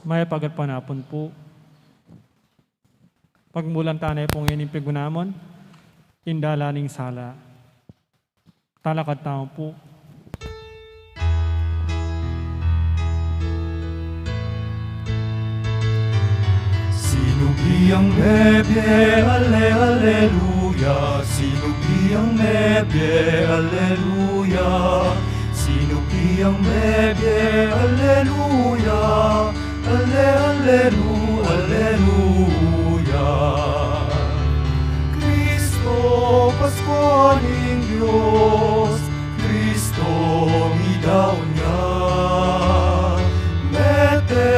may pagpanapon po. Pagmulan tanay pong inimpigunamon, indalaning sala. Talakad tao po. Sinubiyang bebe, ale, aleluya. Sinubiyang bebe, aleluya. Sinubiyang bebe, aleluya. Ale, aleluya, aleluya. Kristo, Pasko ng Diyos, Kristo, idaw niya. Mete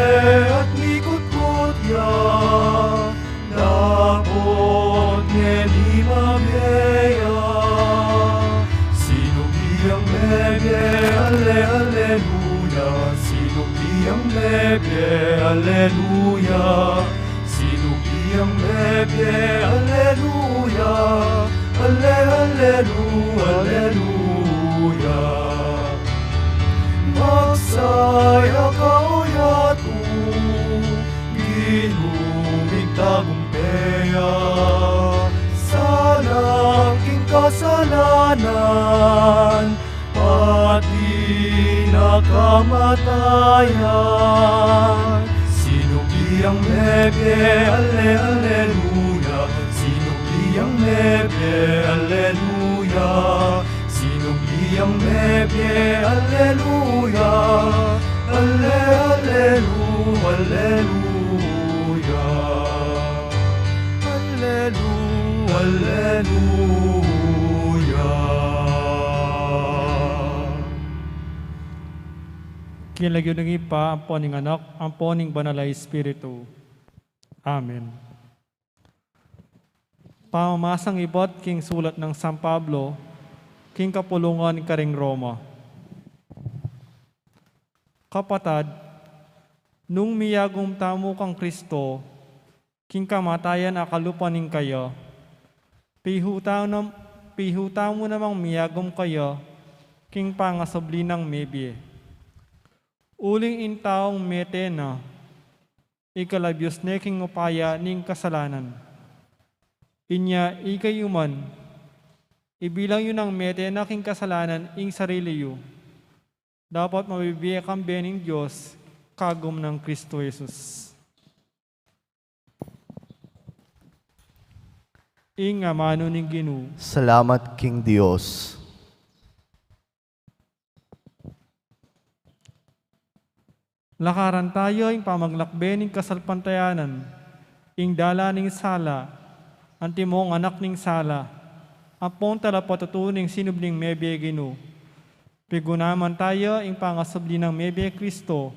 at nikot-kot ya, dapot ni mabeya. Sinubiyang bebe, ale, aleluya. Sinubiyang bebe, aleluya. Sinubiyang bebe, aleluya. Ale, aleluya, aleluya. Magsaya ka o yato, ginumig tagumpeya. Sa laking kasalanan, pati nakamatayan. Sinubiyang bebe, ale, aleluya. Sinubiyang bebe, aleluya. Sinubiyang bebe, aleluya. Ale, aleluya, aleluya. Aleluya, aleluya. Kinalagyo ng ipa, ang poning anak, ang poning banal na Espiritu. Amen. Pamamasang ibot king sulat ng San Pablo, king kapulungan karing Roma. Kapatad, nung miyagong tamo kang Kristo, king kamatayan akalupaning kayo, pihuta mo namang miyagom kayo, king pangasabli ng mebye. Uling intaong metena, ikalabyos ne king upaya ning kasalanan. Inya ikayuman, ibilang yun ang metena king kasalanan ing sarili yu. Dapat mabibiyak ang bening Diyos, kagom ng Kristo Jesus. Ing amano ning Ginoo. Salamat King Dios. Lakaran tayo ing pamaglakbe ning kasalpantayanan, ing dala ning sala, ang timong anak ning sala, apong tala patutuning sinubling mebye Ginoo. Pigunaman tayo ing pangasabli ng mebye Kristo,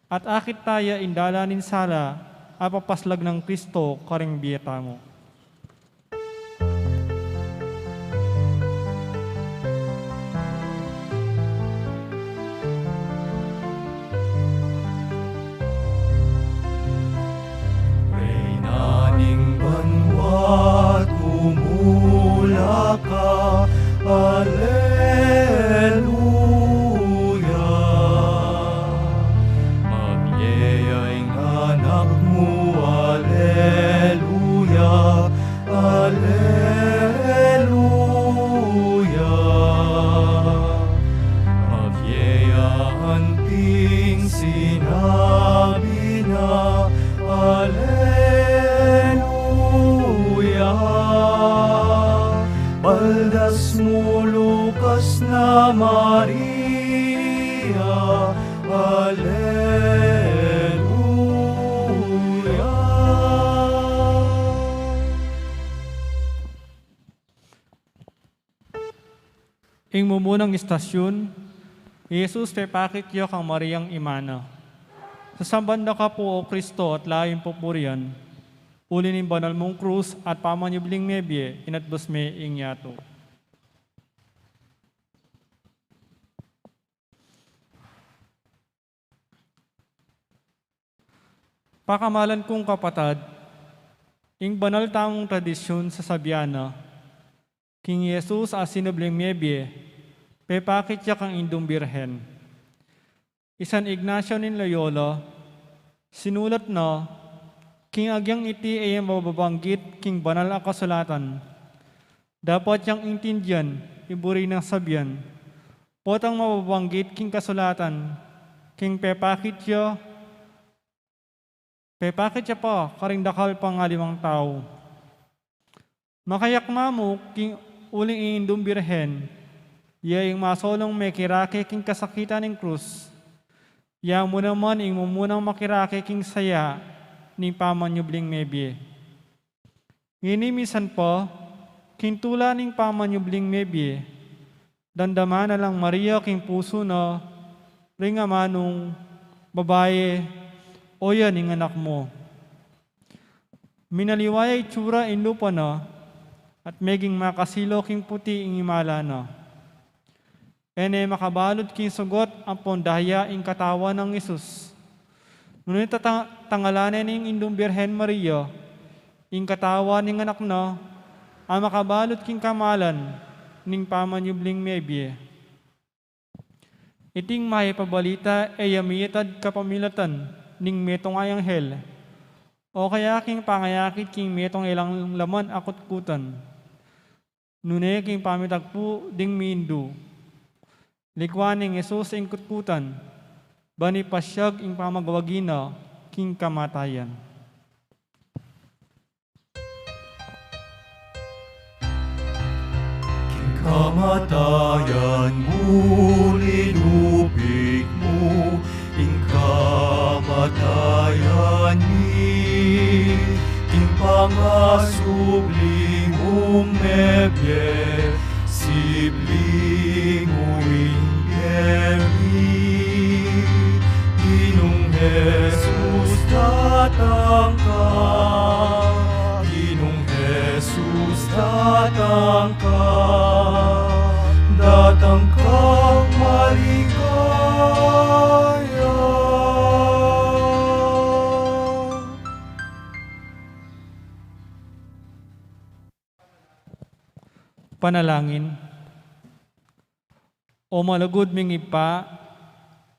at akit tayo ing dala ning sala, apapaslag ng Kristo karing biyeta mo. Banwat umula ka, aleluya. Magyayaing anak mo, aleluya, aleluya. Magyayaan ting sinabi na, aleluya. Paldas mo Lucas na Maria, aleluya. Ing mumunang istasyon, Jesus pepakit yo kang Mariang Imana. Sa sambanda ka po o Kristo at laing pupurian, ulin ng banal mong krus at pamanyubling mebye, inatbos me ing yato. Pakamalan kong kapatad, ing banal tamong tradisyon sa Sabiana, King Jesus asinubling mebye, pepakit siya kang indong birhen. Isan Ignacio nin Loyola, Sinulat na, king agyang iti ay mababanggit king banal a kasulatan. Dapat yang intindihan, iburi ng sabyan. Potang mababanggit king kasulatan, king pepakit siya pa, karing dakal pa nga 5 tao. Makayak mamu, king uling iindong birhen, yaing masolong may kirake king kasakitan ng krus. Ya mo naman ing mumunang makirake king saya, ning pamanyubling mebye. Ngini misan po, king tula ning pamanyubling mebye, dandama na lang Maria king puso na, ring amanong babae, o yan ing anak mo. Minaliwaya itsura in lupa na, at meging makasilo king puti ing imala na. Ene makabalot king sugot ang pondaya ing katawan ng Isus. Ngunit tangalanan ning indong Birhen Maria, ing katawan ning anak na, ang makabalot king kamalan, ning pamanyubling mebye. Iting may pabalita ay yamiyatad kapamilatan, ning metong ay anghel, o kaya king pangayakit king metong ilang laman akutkutan. Nune king pamitagpo ding mindu. Likwan ning Yesus ing kutkutan, bani pasyag ing pamagwagina king kamatayan. King kamatayan mo, linupig mo, ing kamatayan ni, king pangasubli mong mebye, sibling uwing Ginong Jesus datang ka, Ginong Jesus datang ka, datang kang maligaya. Panalangin. O malagod ming ipa,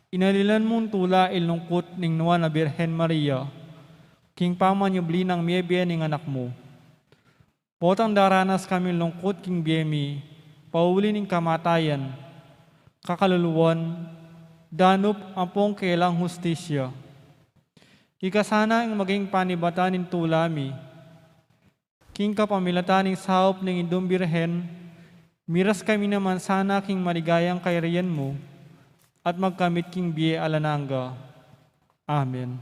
inalilan mong tula ilungkot ning nuwa na Birhen Maria, king pamanyubli ng miyebye ning anak mo. Potang daranas kami lungkot king biyemi, pauli ning kamatayan, kakaluluwan, danup ampong kailang hustisya. Ikasana ang maging panibatan ning tulami, king kapamilatan ning sahop ning indong Birhen, miras kami naman sana king maligayang kairiyan mo at magkamit king biye alananga. Amen.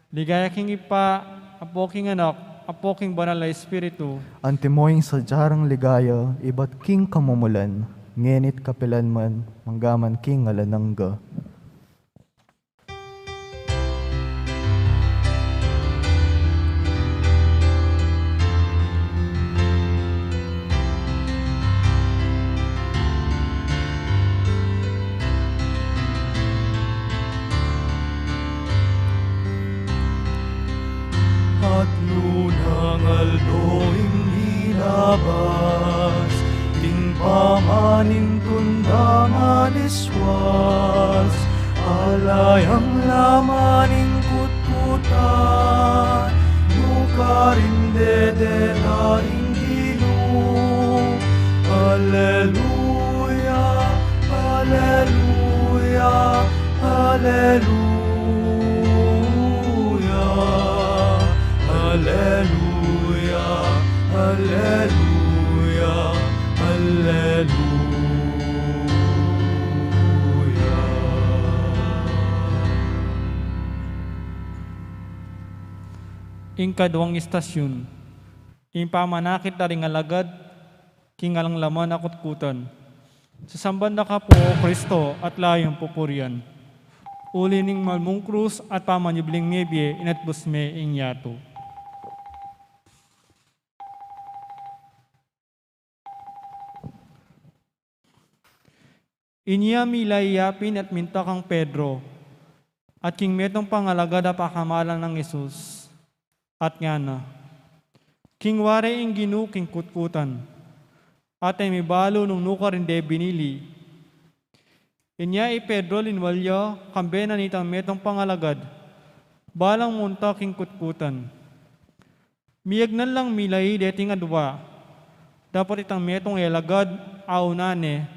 Ligaya king ipa, apo king anak, apo king banal na espiritu. Antimoing sadyarang ligaya, iba't king kamumulan, ngenit kapilan man, manggaman king alananga. At lunang aldoing nilabas, ting pamaning tunda maniswas, alayang lamaning kutkutan, nukarin dedetaring gino. Alleluia, alleluia, alleluia. Alleluia, alleluia, alleluia. Ing kadwang istasyon, ing pamanakit na ring alagad, king alang laman akutkutan. Sa samban na ka po, O Kristo, at layong pupurian. Uli ning malmong krus at pamanyubling mebye inatbus me ing yato. Inya milayapin at minta kang Pedro, at king metong pangalagad a pakamalang ng Isus. At nga na, king ware ing ginu king kutkutan, at ay mibalo nung nukarinde binili. Inya Pedro linwalyo, kambe na nitang metong pangalagad, balang munta king kutkutan. Miyagnan lang milay deting adwa, dapat itang metong elagad aunane,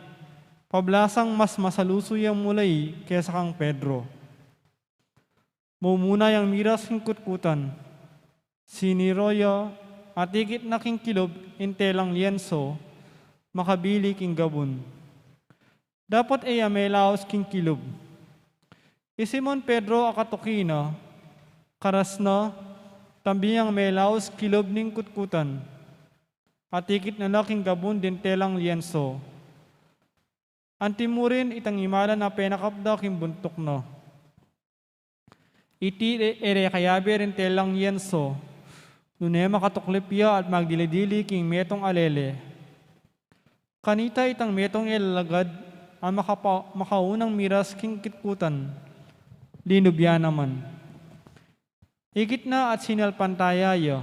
pablasang mas masalusoy ang mulay kesa kang Pedro. Mumuna yang miras king kutkutan, siniroyo at ikit na king kilob intelang lienso, makabili king gabon. Dapat ay amelaos king kilob. Simon Pedro akatukina, karasna, tambiyang melaos kilob ning kutkutan, at ikit na laking gabon din telang lienso. Antimurin itang imala na penakapda king buntok no. Iti ere kayabe rin telang lienso, nune makatuklipya at magdilidili king metong alele. Kanita itang metong ilalagad ang makaunang miras king kitkutan, linubya naman. Ikit na at sinalpantayayo.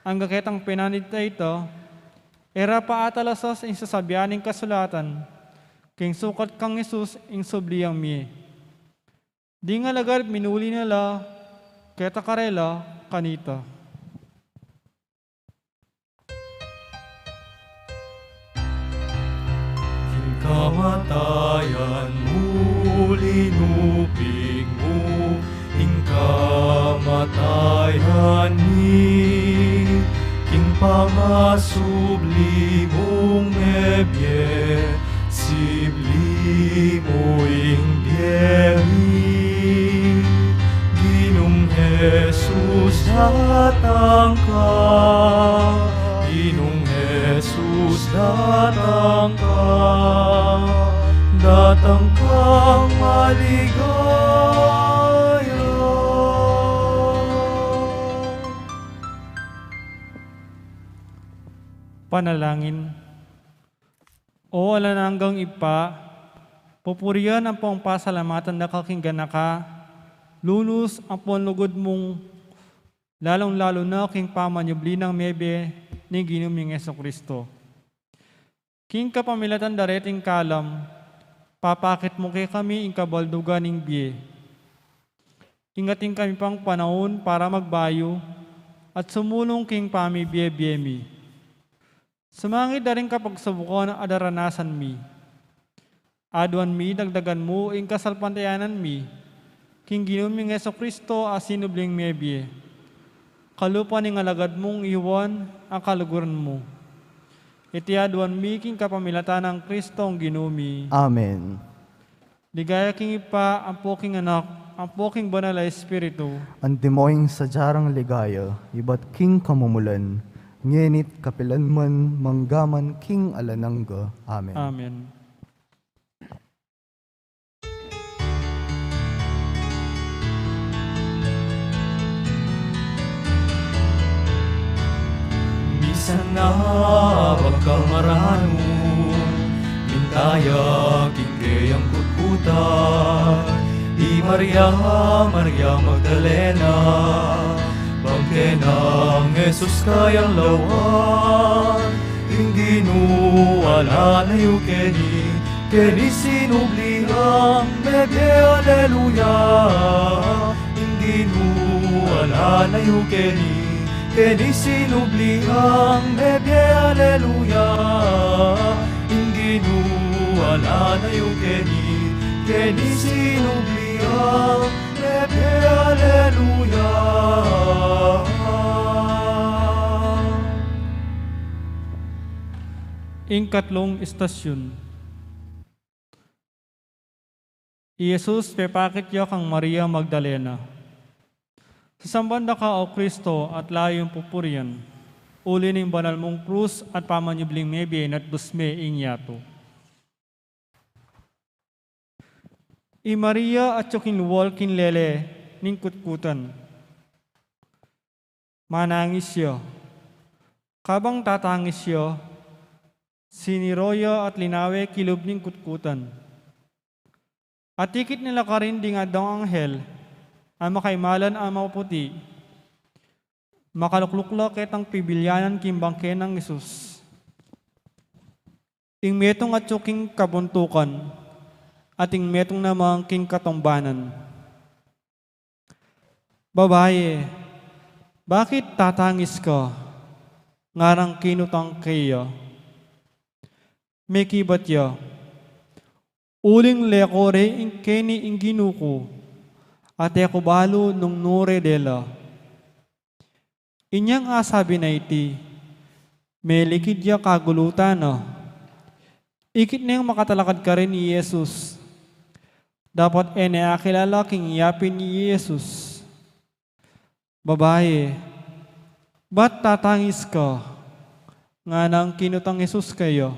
Ang gaketang pinanita ito, era pa atalasas ang sasabianing kasulatan, king sukat kang Isus ing subliyang mi. Di nga lagar minuli nila, keta karela kanita. Kamatayan mo, linupig mo, ing kamatayan ni, ing pangasubli mong nebye, sibli mo ing biyeri. Ginong Jesus datang ka, Ginong Jesus datang ka, datang kang maligaya. Panalangin. O alananggang ipa, pupuriyan ang pong pasalamatan na kakinggan ka, lunos ang ponlugod mong lalong-lalo na king pamanyubli ng mebe ni Ginuming Jesucristo. King kapamilatan dareting kalam, papakit mo kay kami ing kabaldugan ning biye. Ingating kami pang panahon para magbayo at sumulong king pami biye-biyemi. Sumangit na rin kapag subukan ang adaranasan mi. Aduan mi, dagdagan mo ing kasalpantayanan mi, king Ginuming Jesucristo asinubling mebye. Kalupa ning alagad mong iwan ang kaluguran mo. Itiaduan mi king kapamilatan ng Kristong Ginumi. Amen. Ligaya king ipa, ang poking anak, ang poking banal na Espiritu. Antimoing sadyarang ligaya, iba't king kamumulan, ngenit kapilanman manggaman king alanangga. Amen. Amen. Bisan na pagkamarano, mintaya kikayang kutkutan, di Maria, Maria Magdalena, bangke ng Jesus kayang lawan, hindi nuwala na yu keni sinubliang mebe aleluya, hindi nuwala na yu keni sinubliang mebe aleluya, hindi nuwala na yu keni sinubliang mebe aleluya. Ikatlong istasyon. Jesus pepakit yo kang Maria Magdalena. Sasambanda ka o Kristo at layong pupurian, uli ning banal mong krus at pamanyubling mebyen at dusme ingyato. I Maria at yoking luwal kinlele ning kutkutan. Manangis yo. Kabang tatangis yo, siniroyo at linawe kilob ning kutkutan. At ikit nila ka rin di nga daw anghel, ang makaimalan ang maputi, makaluklukla ketang pibilyanan kimbangke ng Isus. Ing metong at yoking kabuntukan, at ing metong namang king katumbanan. Babae, bakit tatangis ka? Ngarang kinutang kayo. May kibat ya. Uling lekore in keni in ginuko. At ako balo nung nure dela. Inyang asabi na iti. May likid ya kagulutan na. Ikit niyang makatalakad ka rin ni Jesus. Dapat akilala king yapin ni Jesus. Babae, ba't tatangis ka? Nga nang kinutang Jesus kayo.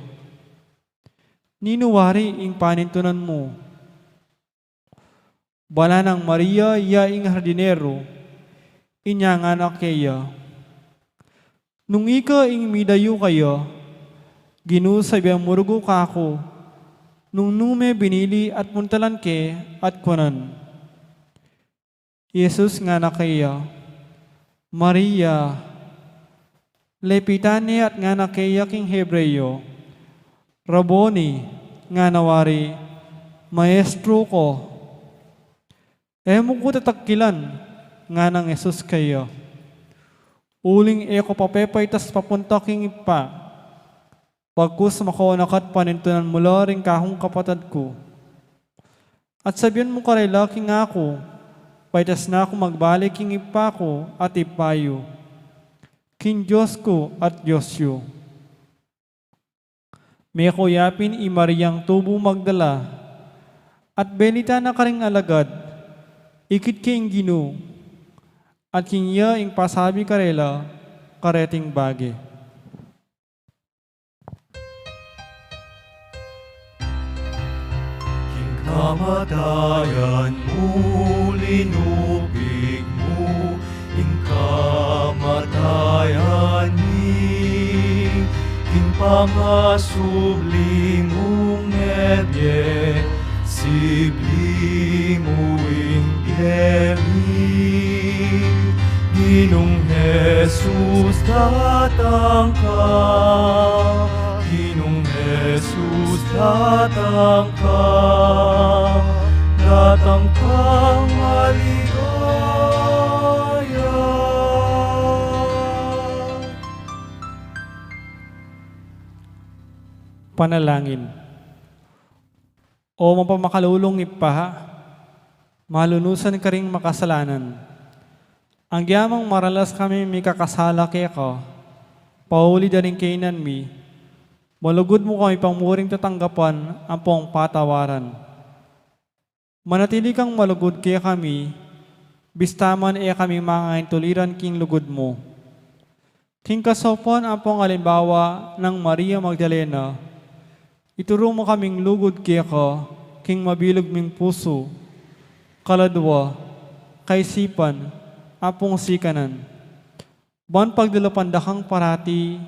Ninuwari ing panintunan mo. Bala ng Maria ya ing hardinero. Inya nga na kaya. Nung ika ing midayo kayo, ginusabi ang murugo ka ako. Nung nume binili at muntalan ke at kunan. Jesus nga na kaya. Maria, lepitan niya at nga na kaya king Hebreyo, Raboni, nga nawari, Maestro ko. Emo ko tatakilan, nga ng Jesus kayo. Uling eko papepay tas papunta king ipa, pagkus makonakat panintunan mula rin kahong kapatad ko. At sabihan mo karela king ako, paitas na ako magbalik king ipa ko at ipayo. King Diyos ko at Diyosyo. May kuyapin i Mariang tubo magdala. At benita na karing alagad. Ikit king ginu. At kinya ing pasabi karela kareting bagi. Kamatayan mo, linubig mo, ing kamatayan ni, ing pangasubli mong nebye, sibli mo ing biyemi. Ginong Jesus datang ka, Ginong Jesus datang ka, datang kang maligaya. Panalangin. O mapamakalulong ipaha, malunusan ka ring makasalanan. Ang gyamang maralas kami may kakasala kaya ka, pauli da rin kainan mi, malugod mo kami pamuring tatanggapan ang pong patawaran. Manatili kang malugod kaya kami, bistaman kami mga tuliran king lugod mo. King kasopon ang pong alimbawa ng Maria Magdalena, ituro mo kaming lugod kaya ka, king mabilog ming puso, kaladwa, kaisipan, apong sikanan. Bon pagdalapandakang parati,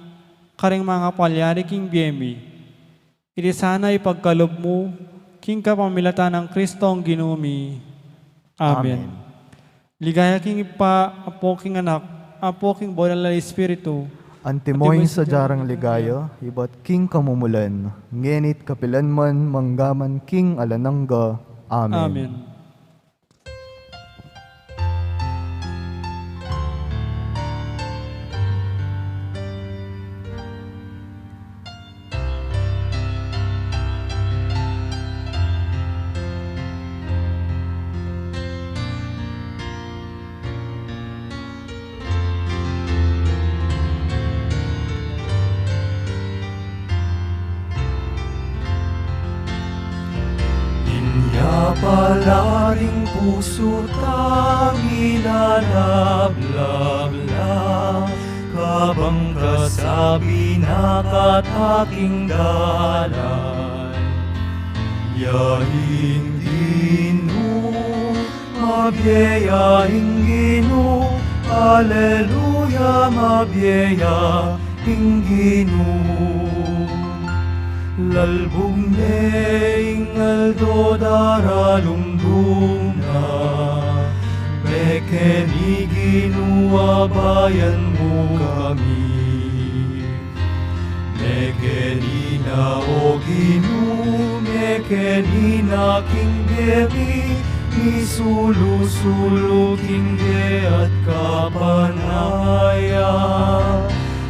karing mga palyari king biyemi. Iti sana ipagkalob mo, king kapamilata ng Kristong ginumi. Amen. Ligaya king ipa, apo king anak, apo king bonal na Espiritu. Antimoy sa jarang ligaya, iba't king kamumulan, ngenit kapilan man manggaman king alanangga. Amen. Amen. Palaring puso tangilalablabla, kabang kasabi na kataking dalan. Yaing Gino, mabiyayang Gino, Alleluia, mabiyayang Gino. Lalbog neing aldo daralumdum na, Mekeni ginuwabayan mo kami. Mekeni na o Ginu, Mekeni na king bebi, Isulu-sulu tingge at kapanaya,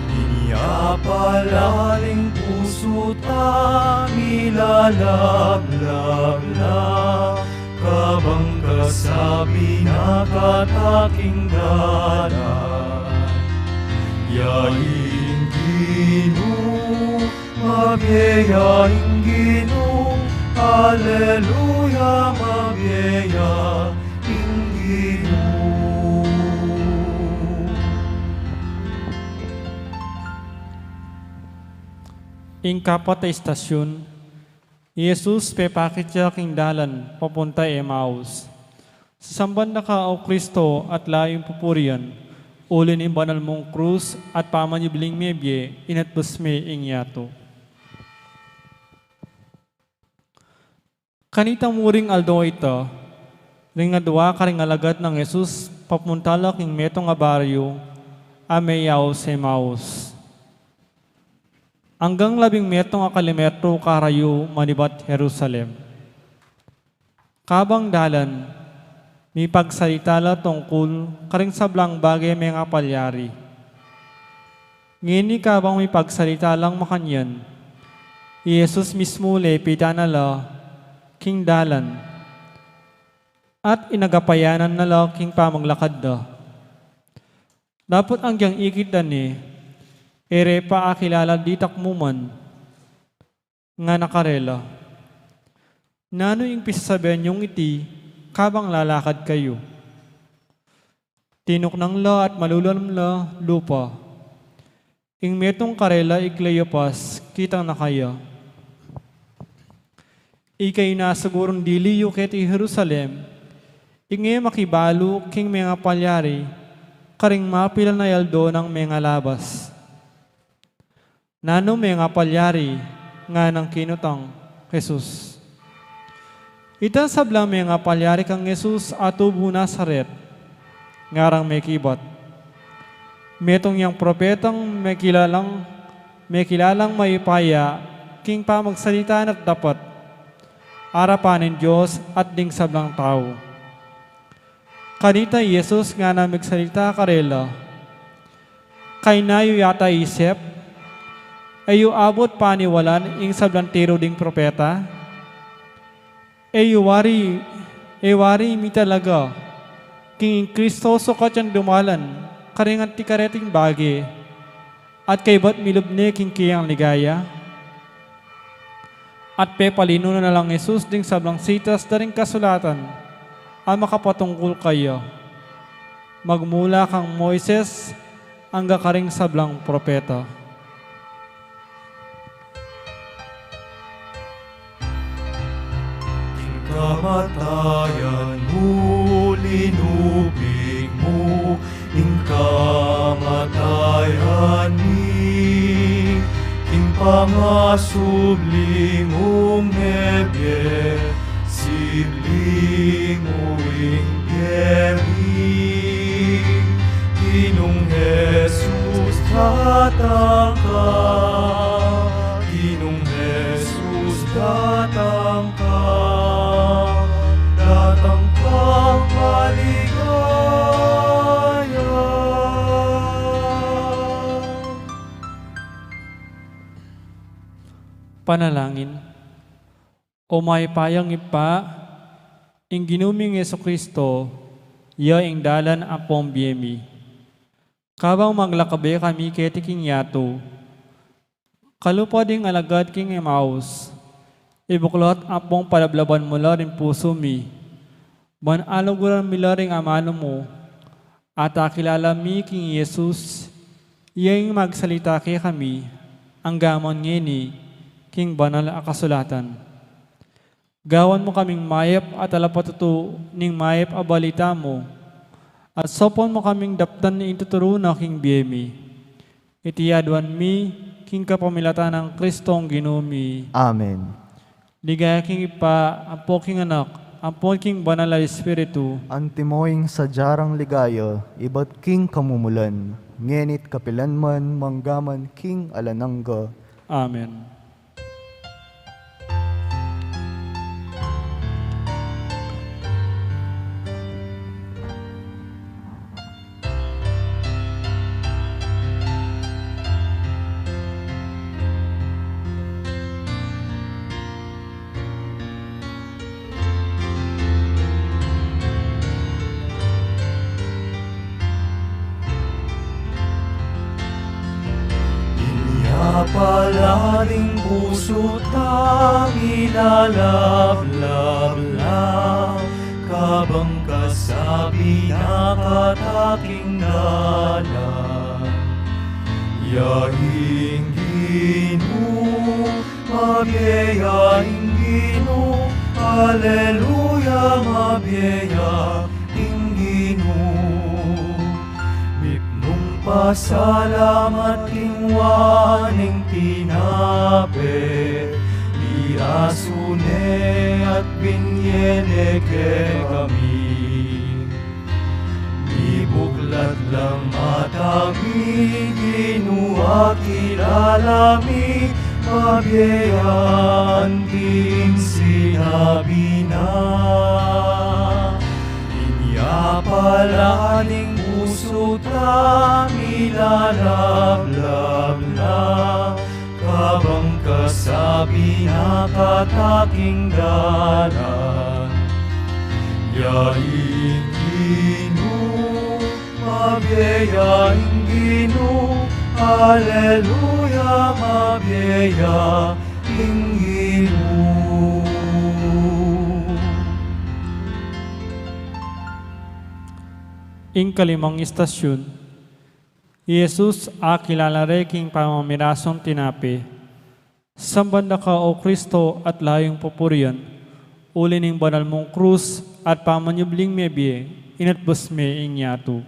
iniapalaling puso't amilalabla, kabang kasabi na kataking dalan. Yaing Ginoo, mabyayaing Ginoo, Hallelujah, mabyayaing Ginoo. Ing kapat na istasyon, Jesus pepakit siya king dalan papunta Emmaus. Samban na ka o Kristo at layong pupurian, ulin in banal mong krus at pamanyubling mebye inatbusme ing yato. Kanita muring aldo ito, ring adwa karing alagad ng Jesus papuntala king metong abaryo, ameyaw sa Emmaus. Hanggang 10 akalimetro karayo manibat Jerusalem. Kabang dalan, may pagsalitala tungkol karing sablang bagay may nga palyari. Ngini kabang may pagsalitala makanyan, Jesus mismo lepita nala king dalan at inagapayanan nala king pamaglakad da. Dapat ang gyang ikit ni ere pa akilala ditak muman nga nakarela. Nano yung pisasabihan yung iti kabang lalakad kayo. Tinok ng la at malulam la lupa. Ing metong karela ikleyopas kitang na kaya. Ikay nasagurong diliyo keti Jerusalem. Inge makibalo king mga palyari karing mapila na yaldo ng mga labas. Nano mga palyari nga ng kinutang Jesus. Ita sablang mga palyari kang Jesus atubo Nazaret, ngarang may kibat. Metong yang propetang may kilalang maipaya, king pamagsalita at dapat, arapanin Diyos at ding sablang tao. Kanita Jesus nga na magsalita karela, kay nayo yata isip, ayo abot paniwalan ing sablantero ding propeta. Ayo wari mi talaga. King Kristo sukat yang dumalan, karingan ti kareting bagi. At kay ba't milubne king kiyang ligaya. At pepalino na lang Jesus ding sablang sitas daring kasulatan, ang makapatungkol kayo. Magmula kang Moises, ang gakaring sablang propeta. Kamatayan mo, linupig mo, ing kamatayan ni, ing pangasubli mong nebye, sibli mo ing geri, Ginong Jesus datang ka, Ginong Jesus datang ka. Datang kang maligaya. Panalangin. O may payang ipa, ing ginuming Yesu Kristo, ya ing dalan apong biyemi. Kabang maglakabe kami ketiking yato, kalupa ding alagad king Emmaus, ibuklot apong palablaban mula rin puso mi. Manaluguran mila rin amano mo. At akilala mi king Jesus. Iyang magsalita kay kami. Ang gamon ngini. King banal akasulatan. Gawan mo kaming mayap at alapatuto ning mayap abalita mo. At sopon mo kaming daptan ni intuturo king biyemi. Itiyadwan mi king kapamilatan ng Kristong ginumi. Amen. Ligaya king ipa, ampo king anak, ampo king banal na Espiritu, Antimoing sa jarang ligayo, iba't king kamumulan, ngenit kapilanman, manggaman king alanangga. Amen. ating puso tangi lalablablab lang, kabang kasabi na kataking dalan. Yaing Ginoo, mabiyaing Ginoo, Alleluia, mabiyaing Ginoo. Mipnong pasalamat kingwaning tinape, birasune at binyele ke kami. Ibuklat lang matami, Ginoo kilalami, mabiyayaan ting sinabi na. Inya palaning puso tami lalablablab na, kabang kasabi na kataking dalan. Yaing Ginoo, mabiyaing Ginoo, Alleluia, mabiyaing Ginoo. Ing kalimang istasyon, Jesus akilalare king pamamirasong tinapi. Sambanda ka o Kristo at layong papurian, uli ning banal mong krus at pamanyubling mebye, inatbos me ing yato.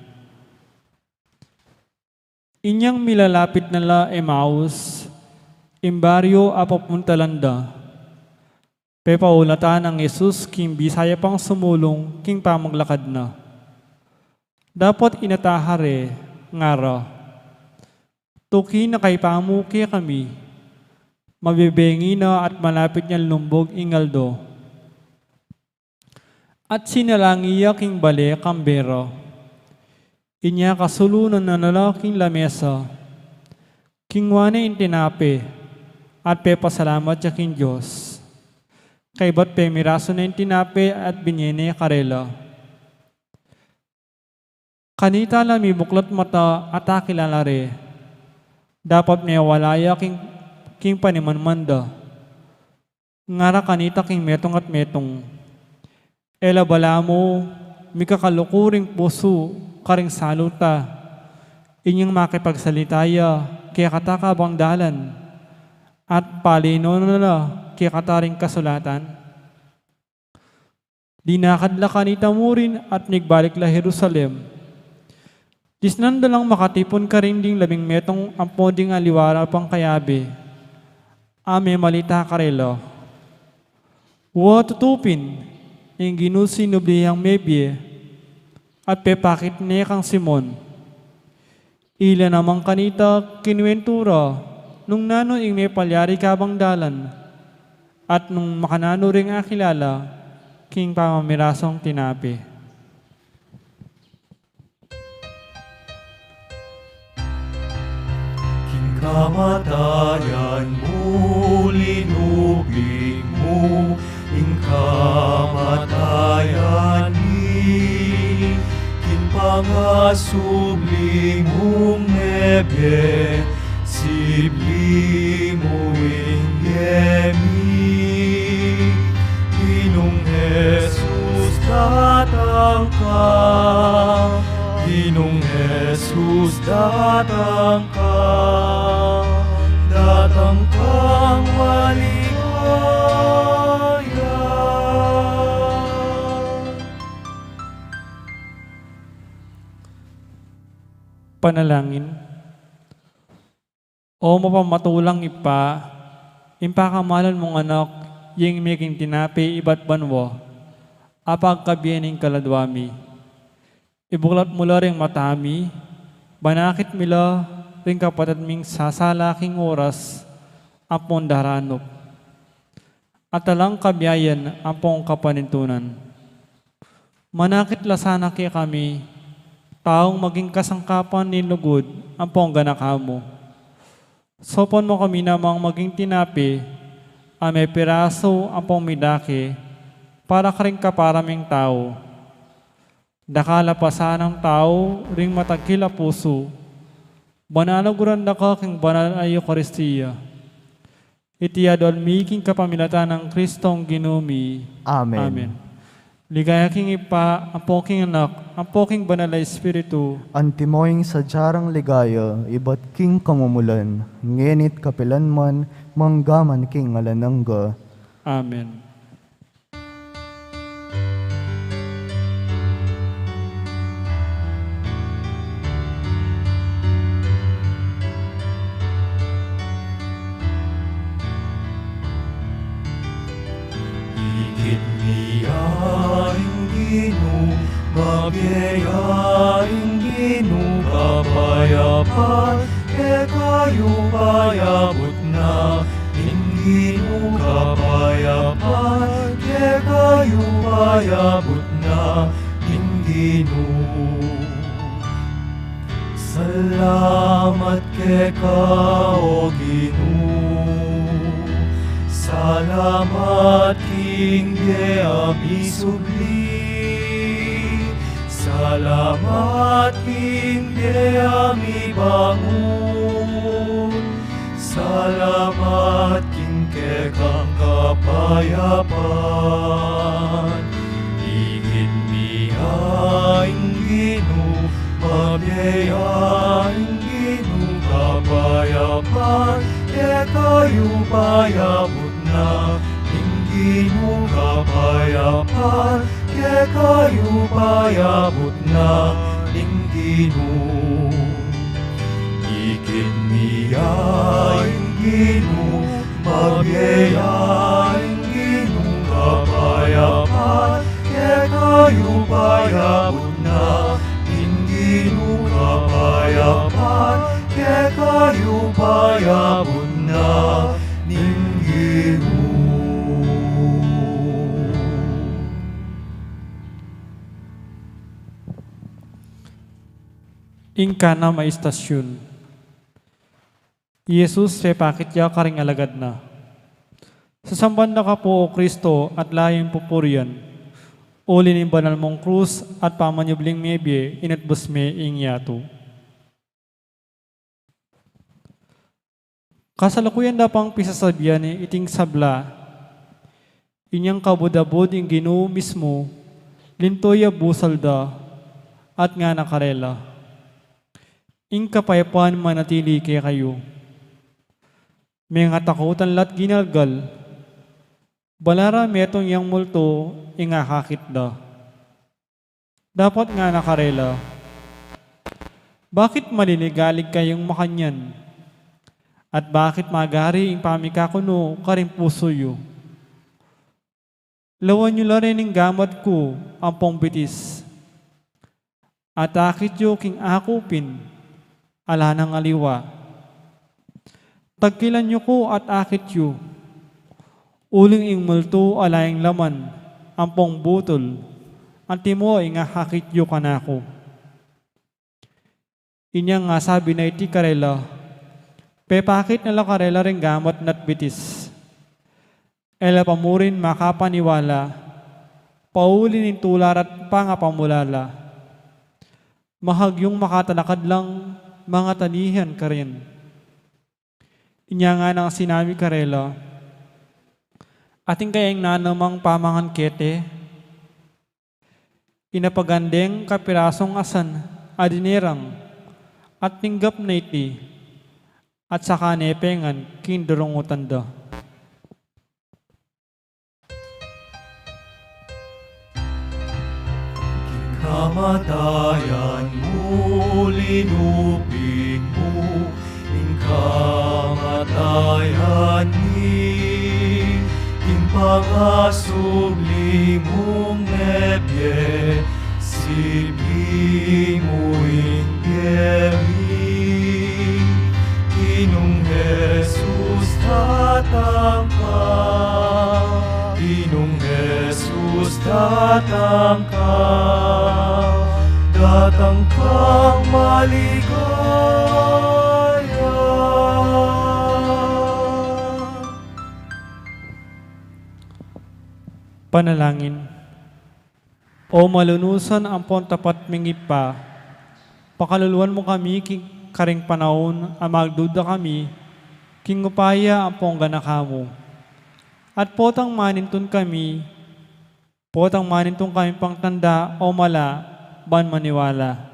Inyang milalapit na la Emmaus, imbaryo apapuntalanda. Pepaulatan ang Jesus king bisaya pang sumulong king pamaglakad na. Dapat inatahare ngara. Tuki na kay pamuki kami, mabibengi na at malapit niyang lumbog ingaldo. At sinalangiya king bale kambero. Inya kasulunan na nalaking lamesa. King wane intinape at pepasalamat siya king Diyos. Kay ba't pemiraso na intinape at binyene karela. Kanita lami buklat mata at akilalare. Dapat may walaya king panimanmanda. Ngara kanita king metong at metong. Ela bala mo, mikakalukuring puso, karing saluta, inyong makipagsalitaya, kaya katakabang dalan, at palino na kaya kataring kasulatan. Dinakadla kanita mo rin at nigbalik la Jerusalem. Disnanda lang makatipon ka rin ding 11 metong ampoding aliwara pang kayabe. Ame malita karelo. Wa tutupin, yung ginusinublihang mebye, at pepakit niya kang Simon. Ila namang kanita kinwentura, nung nano ing may palyari kabang dalan, at nung makanano ring akilala, king pamamirasong tinapi. King kamatayan mo, linubig mo, ing kamatayan ni, kin pangasubli mong nebe, sibli mo inggemi. Ginong Jesus datang ka, Ginong Jesus datang ka, datang kang maligaya. Panalangin. O mapamatulang impakamalan mong anak, yung making tinapi iba't banwa, apag kabiyaning kaladwami. Ibuklat mula ring matami, banakit mila ring kapatid ming sasalaking oras, apong daranok. At talang kabiyayan, apong kapanintunan. Manakit lasana kay kami, taong maging kasangkapan ni lugod, apong ganakamo. Sopon mo kami namang maging tinapi, ame piraso apong midaki, para ka rin kaparaming tao. Dakala pasan ng tao, ring matagkila puso, banalaguran da ka king banal ay Eucharistia. iti adol miking kapamilatan ng Kristong ginumi. Amen. Amen. Ligaya king ipa, ang poking anak, ang poking banal na Espiritu, Antimoing sadyarang ligaya, iba't king kamumulan, ngenit kapilan man, manggaman king alanangga. Amen. Ikit miyaing Gino, mabiyaing Gino, kapayapan, kayo payabot na. Ingino kapayapan, kayo payabot na. Ingino. Salamat o Gino. Salamat king ami subli. Salamat king ami bangun. Salamat king kang kapayapan. Igit miyaing Gino, mabiyaing Gino, kapayapan, kayo payabot na. Hindi mo kapayapan, kayo payabot na. Hindi mo ikit miyaing Gino, mabiyaing Gino, kapayapan, kayo payabot na. Hindi mo kapayapan, kayo payabot na. Hindi mo. Ingka na maistasyon. Jesus, repakit ya karing alagad na. Sasamban na ka po, O Kristo, at layong pupurian. Uli ng banal mong krus at pamanyubling mebye, inatbus me ingyato. Kasalukuyan na pang pisasabihan ni iting sabla, inyang kabudabod ing Ginoo mismo, lintoya busalda, at nga nakarela. Ing kapayapan manatili kay kayo. May nga takutan lat ginalgal, balara metong yang multo, ingakakit da. Dapat nga nakarela. Bakit maliligalig kayong makanyan? At bakit magari ing pamikakuno karing puso yu? Lawan nyo la rin ing gamat ko ang pongbitis. At akit yu king akupin, ala ng aliwa. Tagkilan nyo ko at akit yu. Uling ing multo alayang laman, ang pongbutol, ang timo ing akit yu kanako. Inyang nga sabi na iti karela, pepakit nala karela ring gamot nat bitis. Ela pamurin makapaniwala, paulin in tular at pangapamulala. Mahagyong makatalakad lang mga tanihan ka rin. Inya nga nang sinami karela, ating kayang nanamang pamangan kete, inapagandeng kapirasong asan, adinerang, at tinggap na iti, at sa kanepengan, kindurungutan da. Kamatayan mo, linupin mo, ing kamatayan ni, ing pangasubli mong nebye, sipi mo ing gemi, Inong Jesus tatang ka, Inong Jesus datang ka, datang kang maligaya. Panalangin. O malunusan ang pontapat mingipa, pakaluluan mo kami karing panahon ang magduda kami, kingupaya ang pongga kamo. At potang manintun kami, pangtanda o mala, ban maniwala.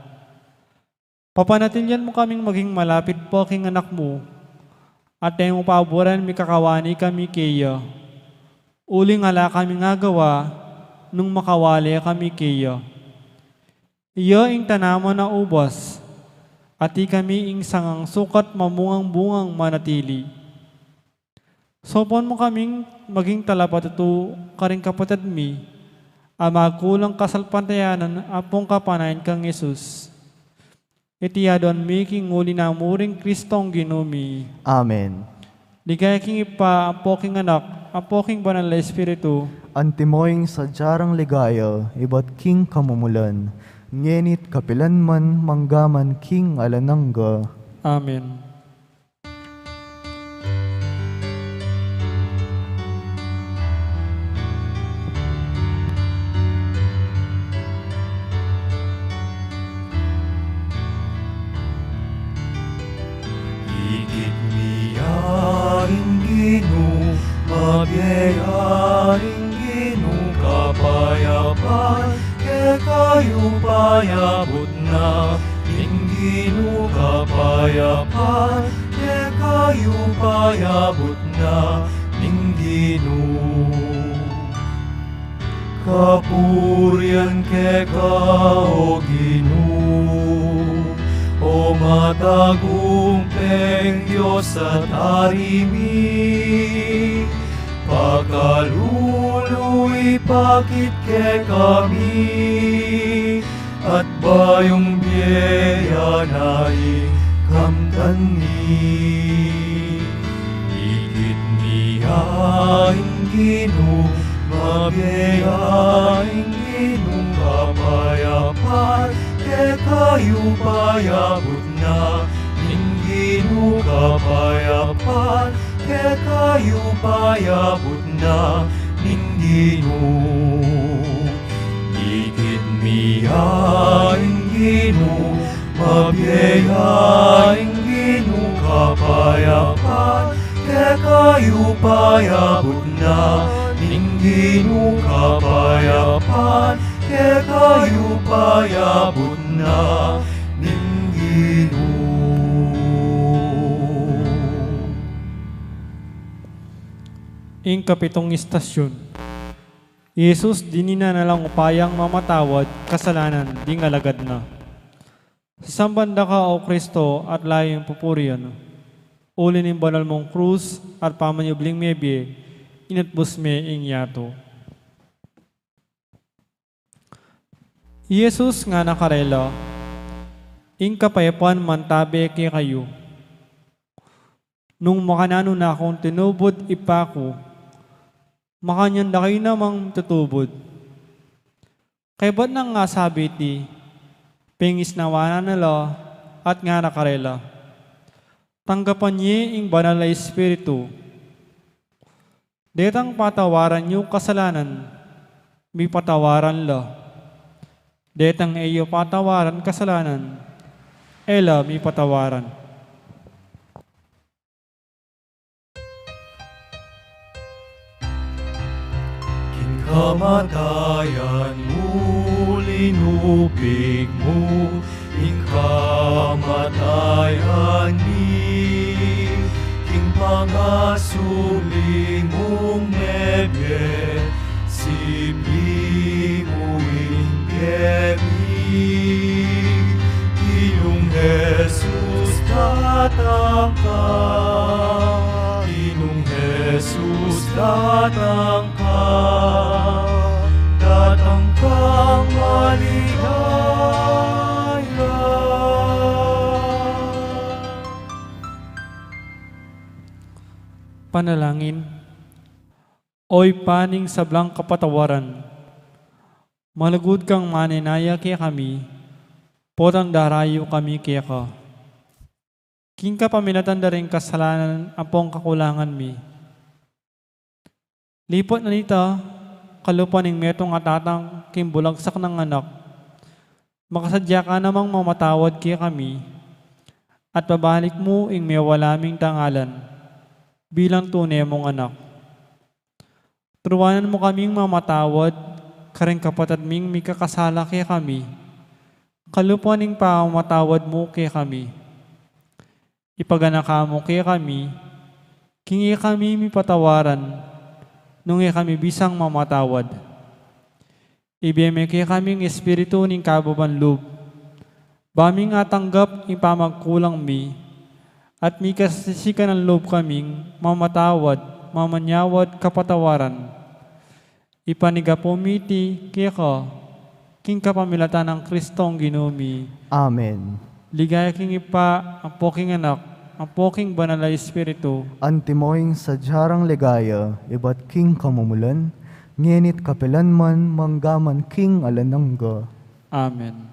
Papanatilyan mo kaming maging malapit po king anak mo, at tayo mo paboran mi kakawani kami kayo. Uling ala kami nga gawa, nung makawali kami kayo. Iyo ing tanamo na ubos, at di kami ing sangang sukat mamungang-bungang manatili. Sopon mo kaming maging talapatutu karing kapatid mi, amagkulang kasalpantayanan apong kapanayan kang Yesus. Itiyadon mi king uli na muring Kristong ginumi. Amen. Di kaya king ipa apo king anak, apo king banal na Espiritu. Antimoing sa jarang ligaya, iba't king kamumulan. Ngenit kapilan man manggaman king alanangga. Amen. Higit miyaing Gino, mabiyayaing Gino, kapayapan, kayo payabot na. Gino kapayapan, kayo payabot na. Gino kapurian o Gino, o matagumpeng Diyos at arimi, pagkaluluy pakit kami, at bayong biya na ikamtan ni. Higit niyaing Gino, mabiyaing Gino, kapayapan, kayo payabot na. Gino kapayapan, kayo payabot na. Gino higit miyaing Gino, mabiyaing Gino, kapayapan, kayo payabot na. Gino kapayapan, kayo payabot na. Gino. Ing kapitong istasyon, Jesus dinina na lang upayang mamatawad kasalanan di ngalagad na. Sambanda ka o Kristo at layong pupurian. Ulin ng banal mong krus at pamanyubling mebye, inatbus me ing yato. Jesus nga nakarela, ing kapayapan mantabe kay kayo. Nung makanano na akong tinubod ipako, makanyanda kayo namang tutubod. Kaya ba't nang nga sabi ti, pingis nawana nila at nga nakarela. Tanggapan niya ing banal na Espiritu. Detang patawaran niyo kasalanan, may patawaran la. Detang iyo patawaran kasalanan, ela may patawaran. Kamatayan mo, linupig mo, kamatayan ni, king pangasuli mong nebye, sipli mo ingemi, Iyong Jesus datang ka, Iyong Jesus datang ka, datang kang maligaya. Panalangin. Oy paning sablang kapatawaran, malagud kang maninaya kaya kami, potang darayo kami kaya ka. King ka paminatan da rin kasalanan apong kakulangan mi. Lipot na nita, kalupan ng metong atatang kimbulagsak ng anak, makasadya ka namang mamatawad kaya kami, at pabalik mo ing may walaming tangalan. bilang tunay mong anak. Turuanan mo kaming mamatawad, karing kapatid ming may kakasala kay kami. Kalupaning pamamatawad mo kay kami. Ipaganaka mo kay kami, kingi kami mi patawaran, nung kami bisang mamatawad. Ibiyeme kay kaming espiritu ning kababanloob, baming atanggap ipamagkulang mi, at mi kasisikan ng loob kaming mamatawad, mamanyawad kapatawaran. Ipaniga po miti kaya ka, king kapamilatan ng Kristong ginumi. Amen. Ligaya king ipa, ang poking anak, ang poking banal na espiritu. Antimoing sa jarang ligaya, iba't king kamumulan, ngenit kapilan man, manggaman king alanangga. Amen.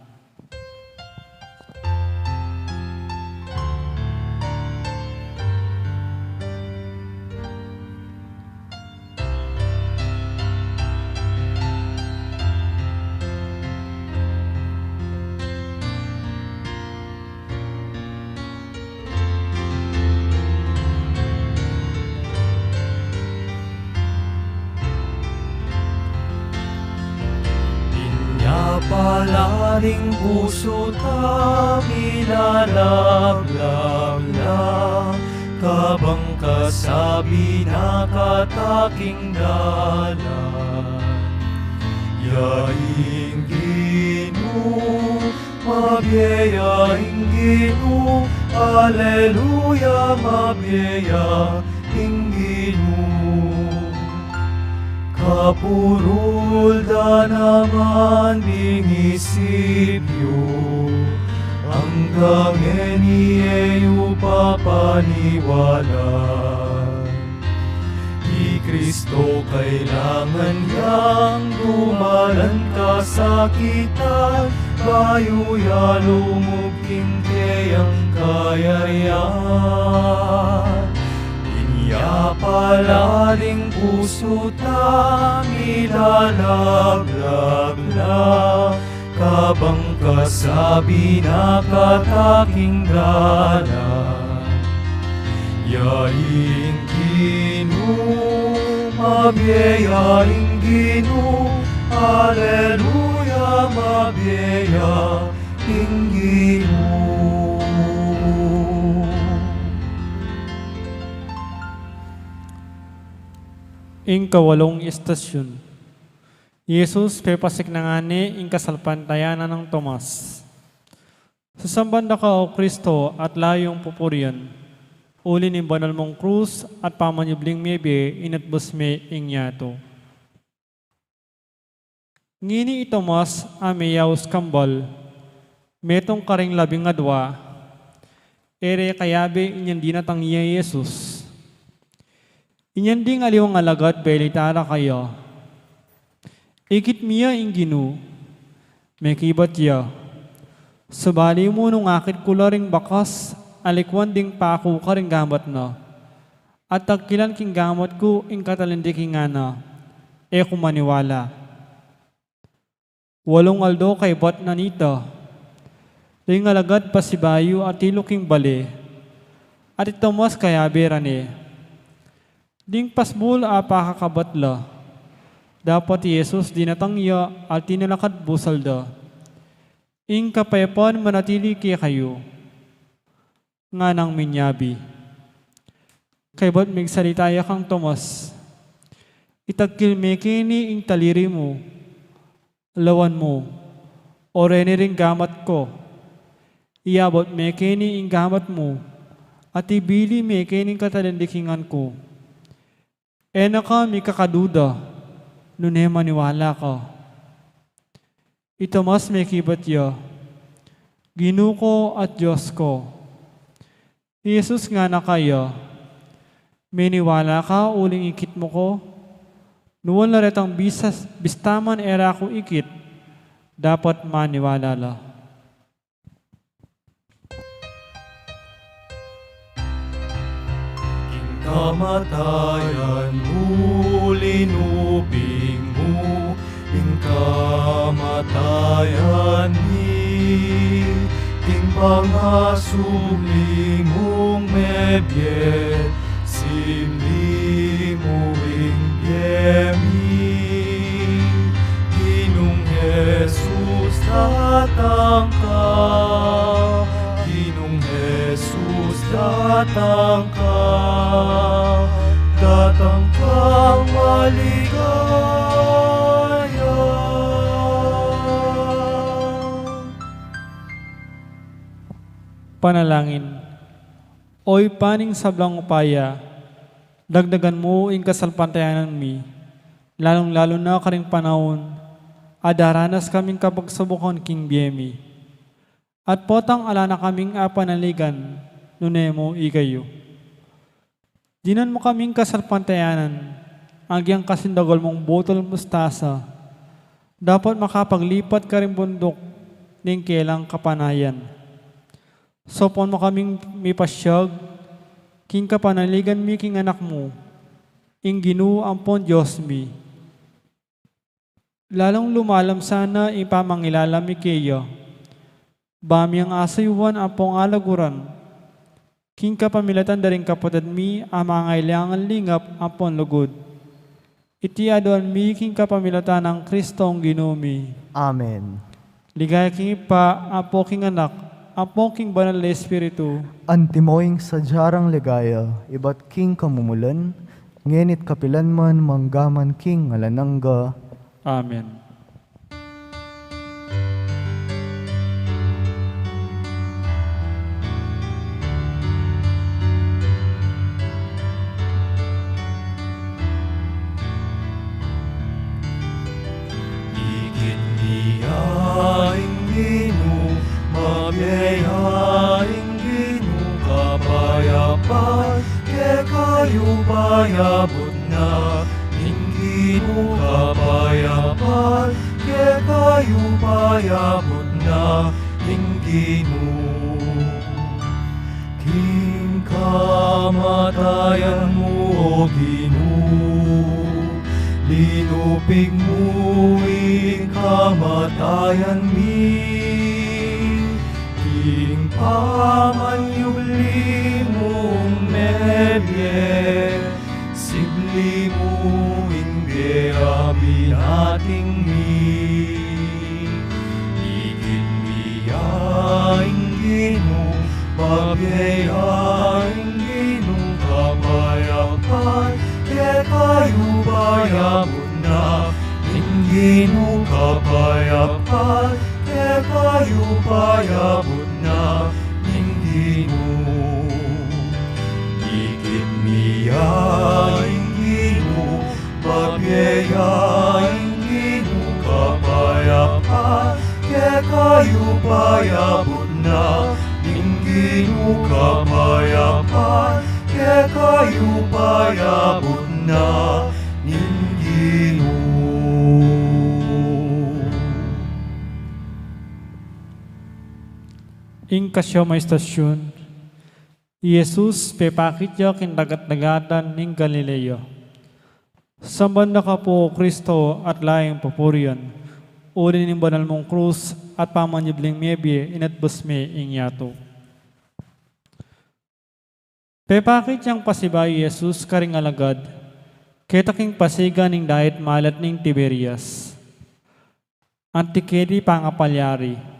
Palaring puso tami lalaglag lang, kabang kasabi na kataking dalan. Yaing Ginoo, mabiyaing Ginoo, Alleluia, mabiyaing Ginoo. Kapurul da naman bingisipyo, hanggang eniyeyo papaniwala. Di Kristo kailangan yang dumalan kasakitan, bayuya lumugking kayang kayariyan. Ya palaring puso tami lalaglag lang, kabang kasabi na kataking dalan. Yaing Ginoo, mabiyaing Ginoo, Alleluia, mabiyaing Ginoo. Ing kawalong istasyon, Jesus pepasik na nga ni ing kasalpantayanan ng Tomas. Sasambanda ka o Kristo at layong pupurian, uli ni banal mong krus at pamanyubling mebe inatbus me ing yato. Ngini Tomas ameyaws kambal, metong karing labing adwa, ere kayabe inyan dinatang niya Jesus. Inyan ding aliwang alagad belitara kayo. Ikit miya ing Ginoo, may kibat ya. Sabali mo nung akit kularing bakas, alikwan ding paku ka ring gamat na. At tagkilan king gamat ko ing katalindiking na, kumaniwala. Walong aldo kay bat na nita. Ring alagad pa si bayo at tiluking bali. At itomas kaya berane. Ding pasbul apakakabatla. Dapat Jesus dinatangya at tinalakad busalda. Ing kapayapan manatili kaya kayo. Nga nang minyabi. Kay ba't migsalitaya kang Tomas? Itagkilmekini ing taliri mo, lawan mo, o reni ring gamat ko. Iabot mekini ing gamat mo, at ibili mekini katalindikingan ko. Ena ka may kakaduda, nune maniwala ka. Ito mas may kibat ya, Ginoo ko at Diyos ko. Jesus nga na kaya, miniwala ka uling ikit mo ko, nuwan na retang bistaman era ko ikit, dapat maniwala la. Kamatayan mo, linuping mo, ing kamatayan ni, ting pangasuli mong mebye, si Siblimuing Yemi, Ginong Jesus datang ka, Ginong Jesus datang ka, datang kang maligaya. Panalangin. Oy paning sablang upaya, dagdagan mo ing kasalpantayanan mi, lalong-lalo na karing panahon, adaranas kaming kapagsubukan king biyemi. At potang ala na kaming apanaligan, nunemo ikayo. Dinan mo kaming kasalpantayanan, agyang kasindagol mong botol mustasa, dapat makapaglipat ka rin bundok ning kelang kapanayan. Sopon mo kaming mipasyag, king kapanaligan mi king anak mo, ing Ginoo ampon Diyos mi. Lalong lumalam sana ipamangilala mi kayo, bami ang asayuan ampong alaguran, king kapamilatan daring kapatid mi amangailangan lingap ampon lugod. Iti aduan mi king kapamilatan ng Kristong Ginoo mi. Amen. Ligaya king ipa, apo king anak, apo king banal na Espiritu, Antimoing sadyarang ligaya, iba't king kamumulan, ngenit kapilan man manggaman king alanangga. Amen. Igit niya Ginoo, mabiyayaing Ginoo, kapayapan, ke kayo bayabot na. Ginoo kapayapan, ke kayo bayabot na. Ginoo, king kamatayan mo, O Ginoo, linupig mo ing kamatayan mi. King pamanyubli mong medye, sibli mo ing biyami nating mi. Igit miyaing Ginoo, pabiyayaing Ginoo, kapayapan, ke kayo bayabot na. Ginoo kapayapan, ke kayo bayabot na. Ginoo, igit miyaing Ginoo, pabiyayaing Ginoo, kapayapan, ke kayo bayabot na. Ginoo kapayapan, ke kayo bayabot na. Ginoo. Ing kasyo may istasyon, Jesus pepakit yo kin dagat-dagatan ning Galileo. Sambanda ka po, Kristo, at layang papurian, uri ning banal mong krus at pamanyibling mebye inatbus me ing yato. Pepakit yang pasibay Jesus karing alagad, ketaking pasiga ning dayet malat ning Tiberias. Antikedi pangapalyari.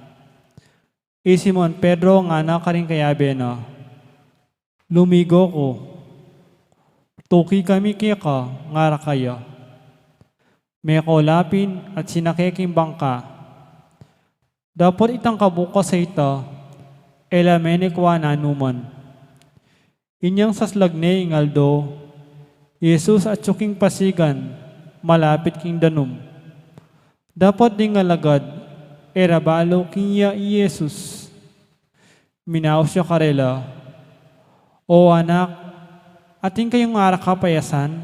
Simon Pedro nga na karing kayabe na, lumigo ko, tuki kami kaya ka, ngara kaya. May kolapin at sinakeking bangka. Dapat itang kabukas sa ita, elamenikwa na anuman. Inyang saslagne ingaldo, Jesus at suking pasigan, malapit king danum. Dapat ding alagad, erabalo kinya Jesus. Minaw siya karela, o anak, ating kayong ngara kapayasan,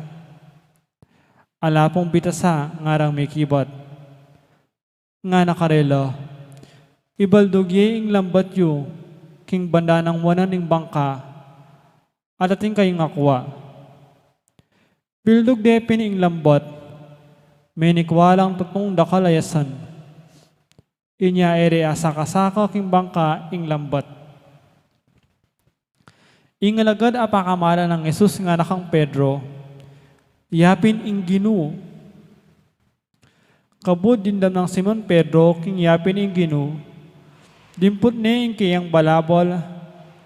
alapong bitasa ngarang may kibat. Nga nakarela, ibaldugye ing lambat yu, king banda ng wanan ning bangka, at ating kayong akwa. Bildog depin ing lambat, may nikwalang tutong dakalayasan. Inya ere asaka-saka king bangka ing lambat. Ingalagad apakamala ng Jesus nga nakang Pedro, yapin ing Ginoo. Kabud dindam ng Simon Pedro, king yapin ing Ginoo, dimput ne ing kiyang balabol,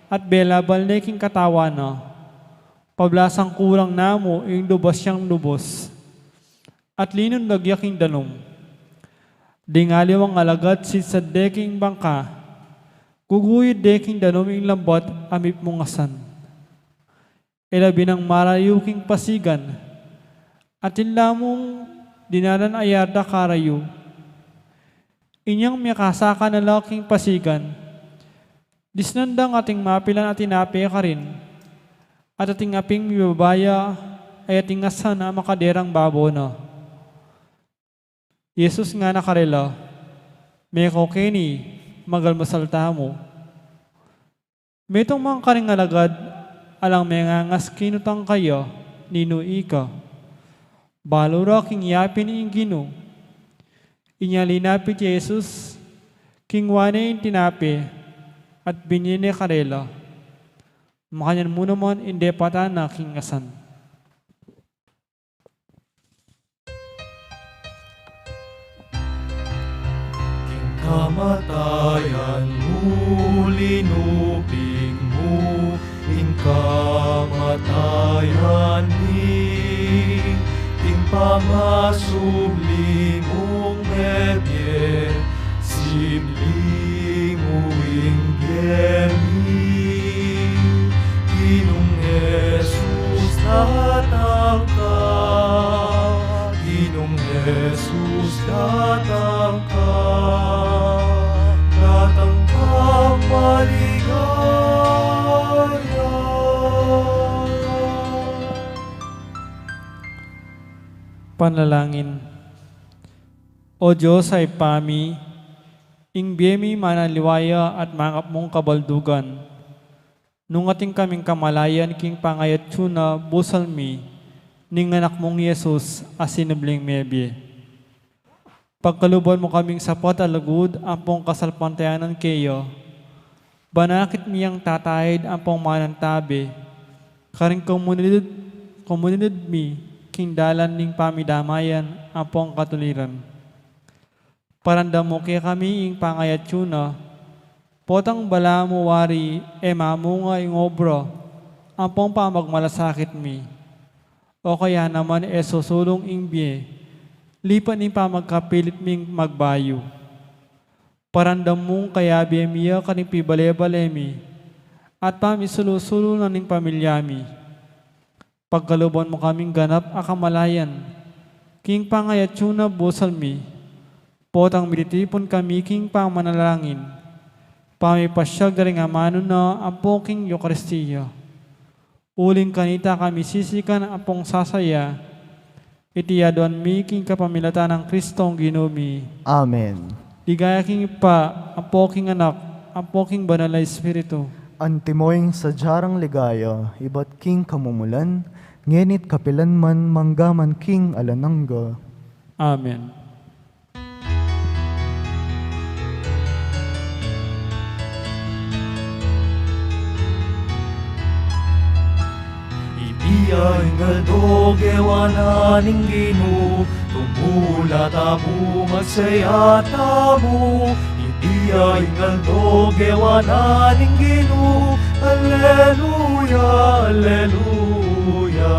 at belabal ne king katawan na, pablasang kulang namo ing lubos siyang lubos, at linon nagyaking danom. Dingaliw ang alagad si sa deking bangka, guguyod deking danom ing lambot amip mungasan. Ilabi ng marayuking pasigan, at inlamong dinaran ayarda karayo. Inyang miyakasaka na laking pasigan, disnandang ating mapilan at inapi ka rin, at ating aping mibabaya ay ating asan na makaderang babo na. Jesus nga nakarela, may kokeni, magalmasalta mo. May itong mga karing alagad, alang may ngangas kinutang kayo, ninui ka. Balura king yapin ing Ginoo. Inya linapit Jesus, king wane ing tinapi, at binyine karela. Makanyan mo naman inde patana king asan. Kamatayan mo, linuping mo, ing kamatayan ni, ing pangasubli mong mebye, simli mo ing gemi, Ginong Jesus datang ka, Ginong Jesus datang ka, datang kang maligaya. Panalangin. O Diyos ay pami, ing biyemi manaliwaya at mangap mong kabaldugan. Nung ating kaming kamalayan king pangayat tuna busalmi, ning anak mong Yesus asinabling mebye. Pagkaluban mo kaming sapot alagud, ampong kasalpantayanan kayo, banakit miyang tatayid ampong manantabi, karing komunidad mi, king dalan ning pamidamayan, ampong katuliran. Parandam mo kaya kami ing pangayat tuna, potang bala mo wari, mamu nga ing obro, ampong pamagmalasakit mi. O kaya naman susulong ing biye, lipan ing pamagkapilit ming magbayo. Parandam mong kaya biye miya kaning pibale-balemi, at pamisulusulo na ning pamilyami. Pagkaluban mo kaming ganap akamalayan, king pangayat tuna busalmi, potang militipon kami king pamanalangin, pamipasyag daring amano na ampong king Eucharistia. Uling kanita kami sisikan apong sasaya, itiyaduan mi king kapamilatan ng Kristong Ginumi. Amen. Ligaya king ipa, apo king anak, apo king banal na Espiritu. Antimoing sa jarang ligaya, iba't king kamumulan, ngenit kapilan man manggaman king alanangga. Amen. Iya ingal dogewanan Ginoo, tumula tamu magsaya tamu. Iya ingal dogewanan Ginoo, Alleluia, Alleluia.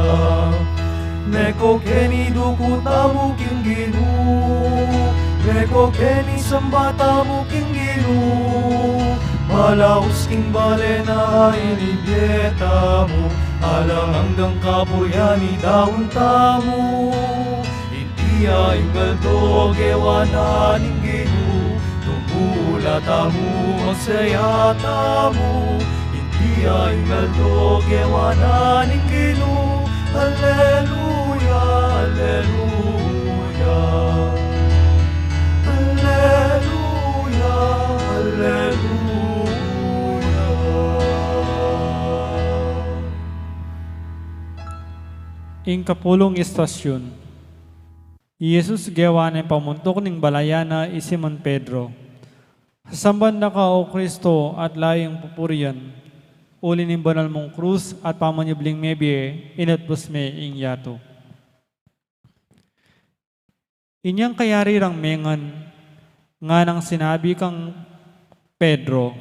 Neko keni duku tamu king Ginoo, neko keni samba tamu king Ginoo. Malaus king balena inibyeta mo, alang hanggang kapuyani daun tamu. Itiya ingal dogewanan Ginoo, tumula tamu magsaya tamu. Itiya ingal dogewanan Ginoo, Alleluia, Alleluia. Alleluia, Alleluia. Ing kapulong istasyon, Jesus gawa ng pamuntok ng balayana Simon Pedro. Samban na ka o Kristo at layang pupurian, uli ng banal mong krus at pamanyubling mebye, inatpos me ing yato. Inyang kayarirang mengan, nga nang sinabi kang Pedro,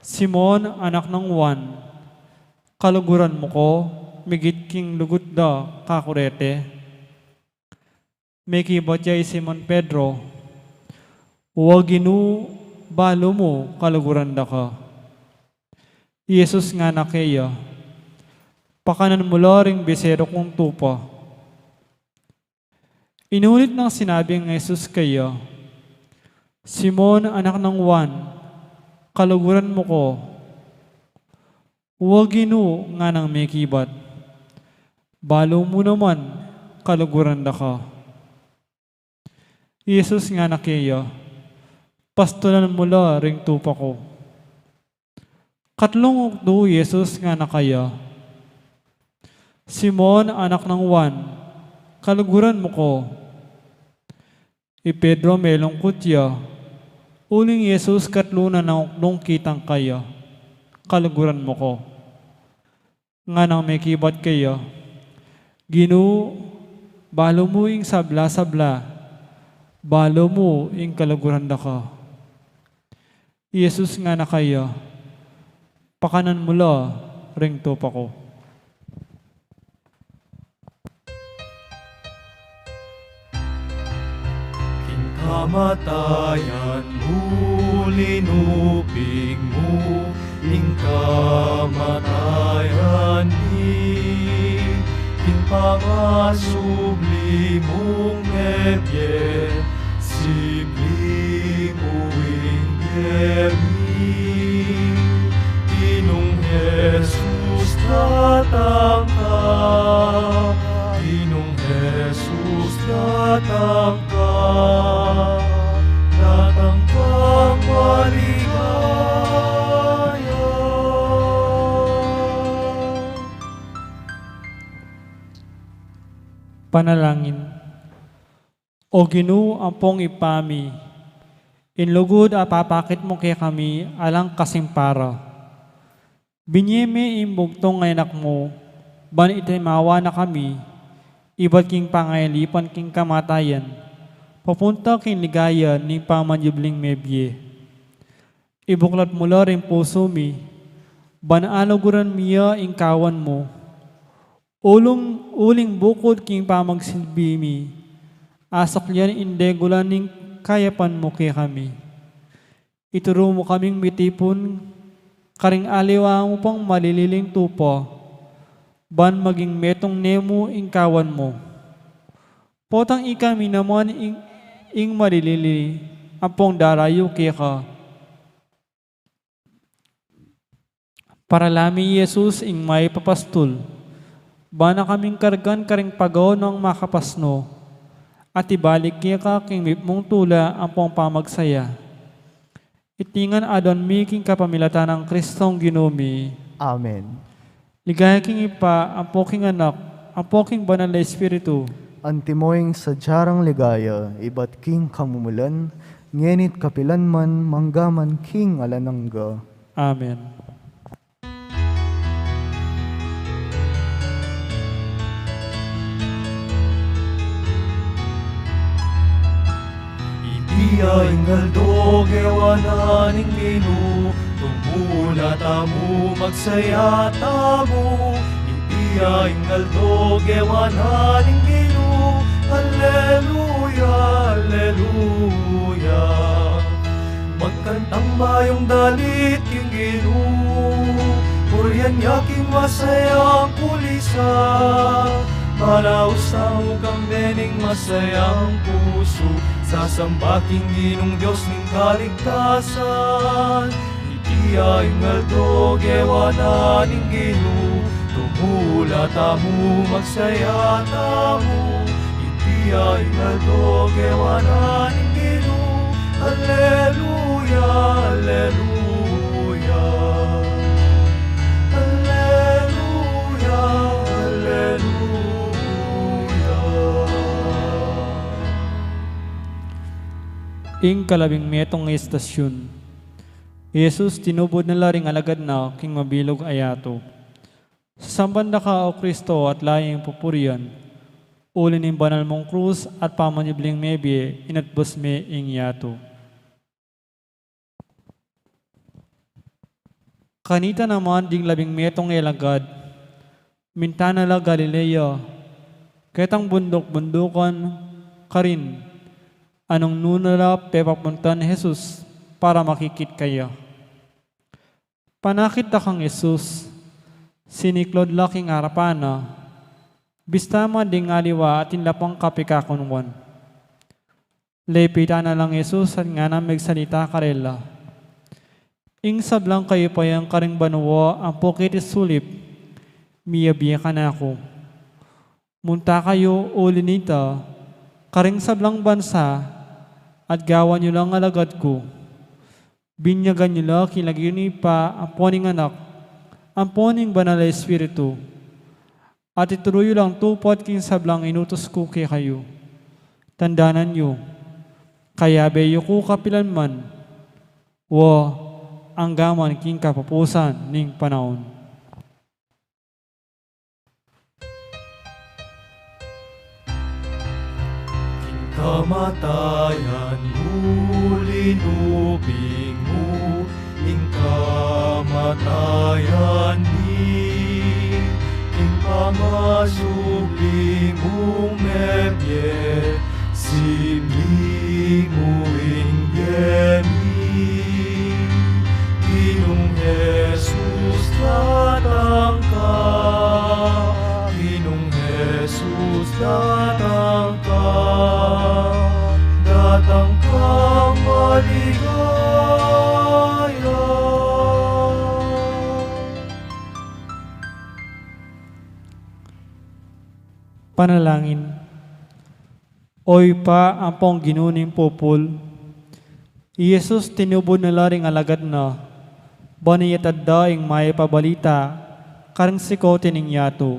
Simon, anak ng Juan, kaluguran mo ko, migit king lugut da kakurete. May kibat yay Simon Pedro, waginu balo mo kaluguran da ka. Jesus nga na kaya, pakanan mo ring besero kong tupa. Inulit ng sinabi ng Jesus kaya, Simon, anak ng Juan, kaluguran mo ko, waginu nga nang may kibat. Balo mo naman, kaluguran da ka. Jesus nga na kaya, pastulan mula ring tupa ko. Katlong ukdo Jesus nga na kaya, Simon, anak ng Juan, kaluguran mo ko. Pedro melong kutya, uling Jesus katlunan ng ukdong kitang kaya, kaluguran mo ko. Nga nang may kibat kaya, Ginu, balo mo ing sabla-sabla, balo mo ing kaluguran da ka. Jesus nga na kaya, pakanan mula ring tupa ko. Kamatayan mo, linupig mo, ing kamatayan ing pangasubli mong nebye, sibli mo ing gemi, Inong Jesus datang ka, Inong Jesus datang ka, datang kang maligaya. Panalangin. O Ginoo, ampong ipami, inlugod a papakit mo kay kami alang kasimpara. Binyeme imbugtong ngay anak mo, ban itimawa na kami, iba't king pangayalipan king kamatayan, papunta king ligaya ni pamanyubling mebye. Ibuklat mula rin puso mi, ban aluguran miya ing kawan mo, uling bukod king pamagsilbi mi, asok liyan indegulan ning kayapan mo kay kami. Ituro mo kaming mitipon, karing aliwa mo pang malililing tupa, ban maging metong nemo ing kawan mo. Potang ikami naman ing malilili, apong darayo kay ka. Para lami Jesus ing may papastul, bana kaming kargan karing pagaw ng makapasno, at ibalik kaya ka king mong tula ang pong pamagsaya. Itingan adon mi king kapamilatan ng Kristong Ginumi. Amen. Ligaya king ipa, ang poking anak, ang poking banal na Espiritu. Antimoing sa jarang ligaya, iba't king kamumulan, ngenit kapilan man, manggaman king alanangga. Amen. Iya ingaldo gewananing Ginu, tumula tamu magsaya tamu. Iya ingaldo gewananing Ginu, Alleluia, Alleluia. Magkantang bayong dalit king Ginu, Puryan yaking masayang kulisa. Malaos na kang bening masayang puso, sasambaking Ginong Diyos ng kaligtasan. Itiya ingaldo gewana ning Ginu, tumula tamu magsaya tamu. Itiya ingaldo gewana ning Ginu, Alleluia, Alleluia. Alleluia, Alleluia. Ing kalabing metong nga estasyon, Jesus tinubod na laring alagad na king mabilog ayato. Sa sambanda ka o Kristo at layang pupurian, ulin ng banal mong krus at pamanibling mebye inatbos me ing yato. Kanita naman ding 17 elagad, mintana la Galilea, ketang bundok-bundukan karin, anong nunala pepapuntan ni Jesus para makikit kaya. Panakit na kang Jesus, siniklod laking harapana, bistama ding aliwa at inlapang kapikakunwan. Lepita na lang Jesus at nga na magsalita karela. Ing sablang kayo pa yung karing banuwa ang pukit isulip, miyabiya ka na ako. Munta kayo ulinita, karing sablang bansa, at gawa nyo lang alagad ko. Binyagan nyo lang kilagini pa ang poning anak, ang poning banal na espiritu, at ituloy lang tupot king sablang inutos ko kay kayo. Tandanan nyo, kaya beyo ko kapilanman, ang gaman king kapapusan ning panahon. Kamatayan linuping mo, ing kamatayan ni, ing pamasubli mong mebye, sibli mo ing yemi. Ginong Jesus datang ka, Ginong Jesus datang ka, datang kang maligaya. Panalangin. Oy pa ang pong ginuning popol, Jesus tinubod na laring alagad na, baniyatad daing may pabalita, karang sikotin ning yato.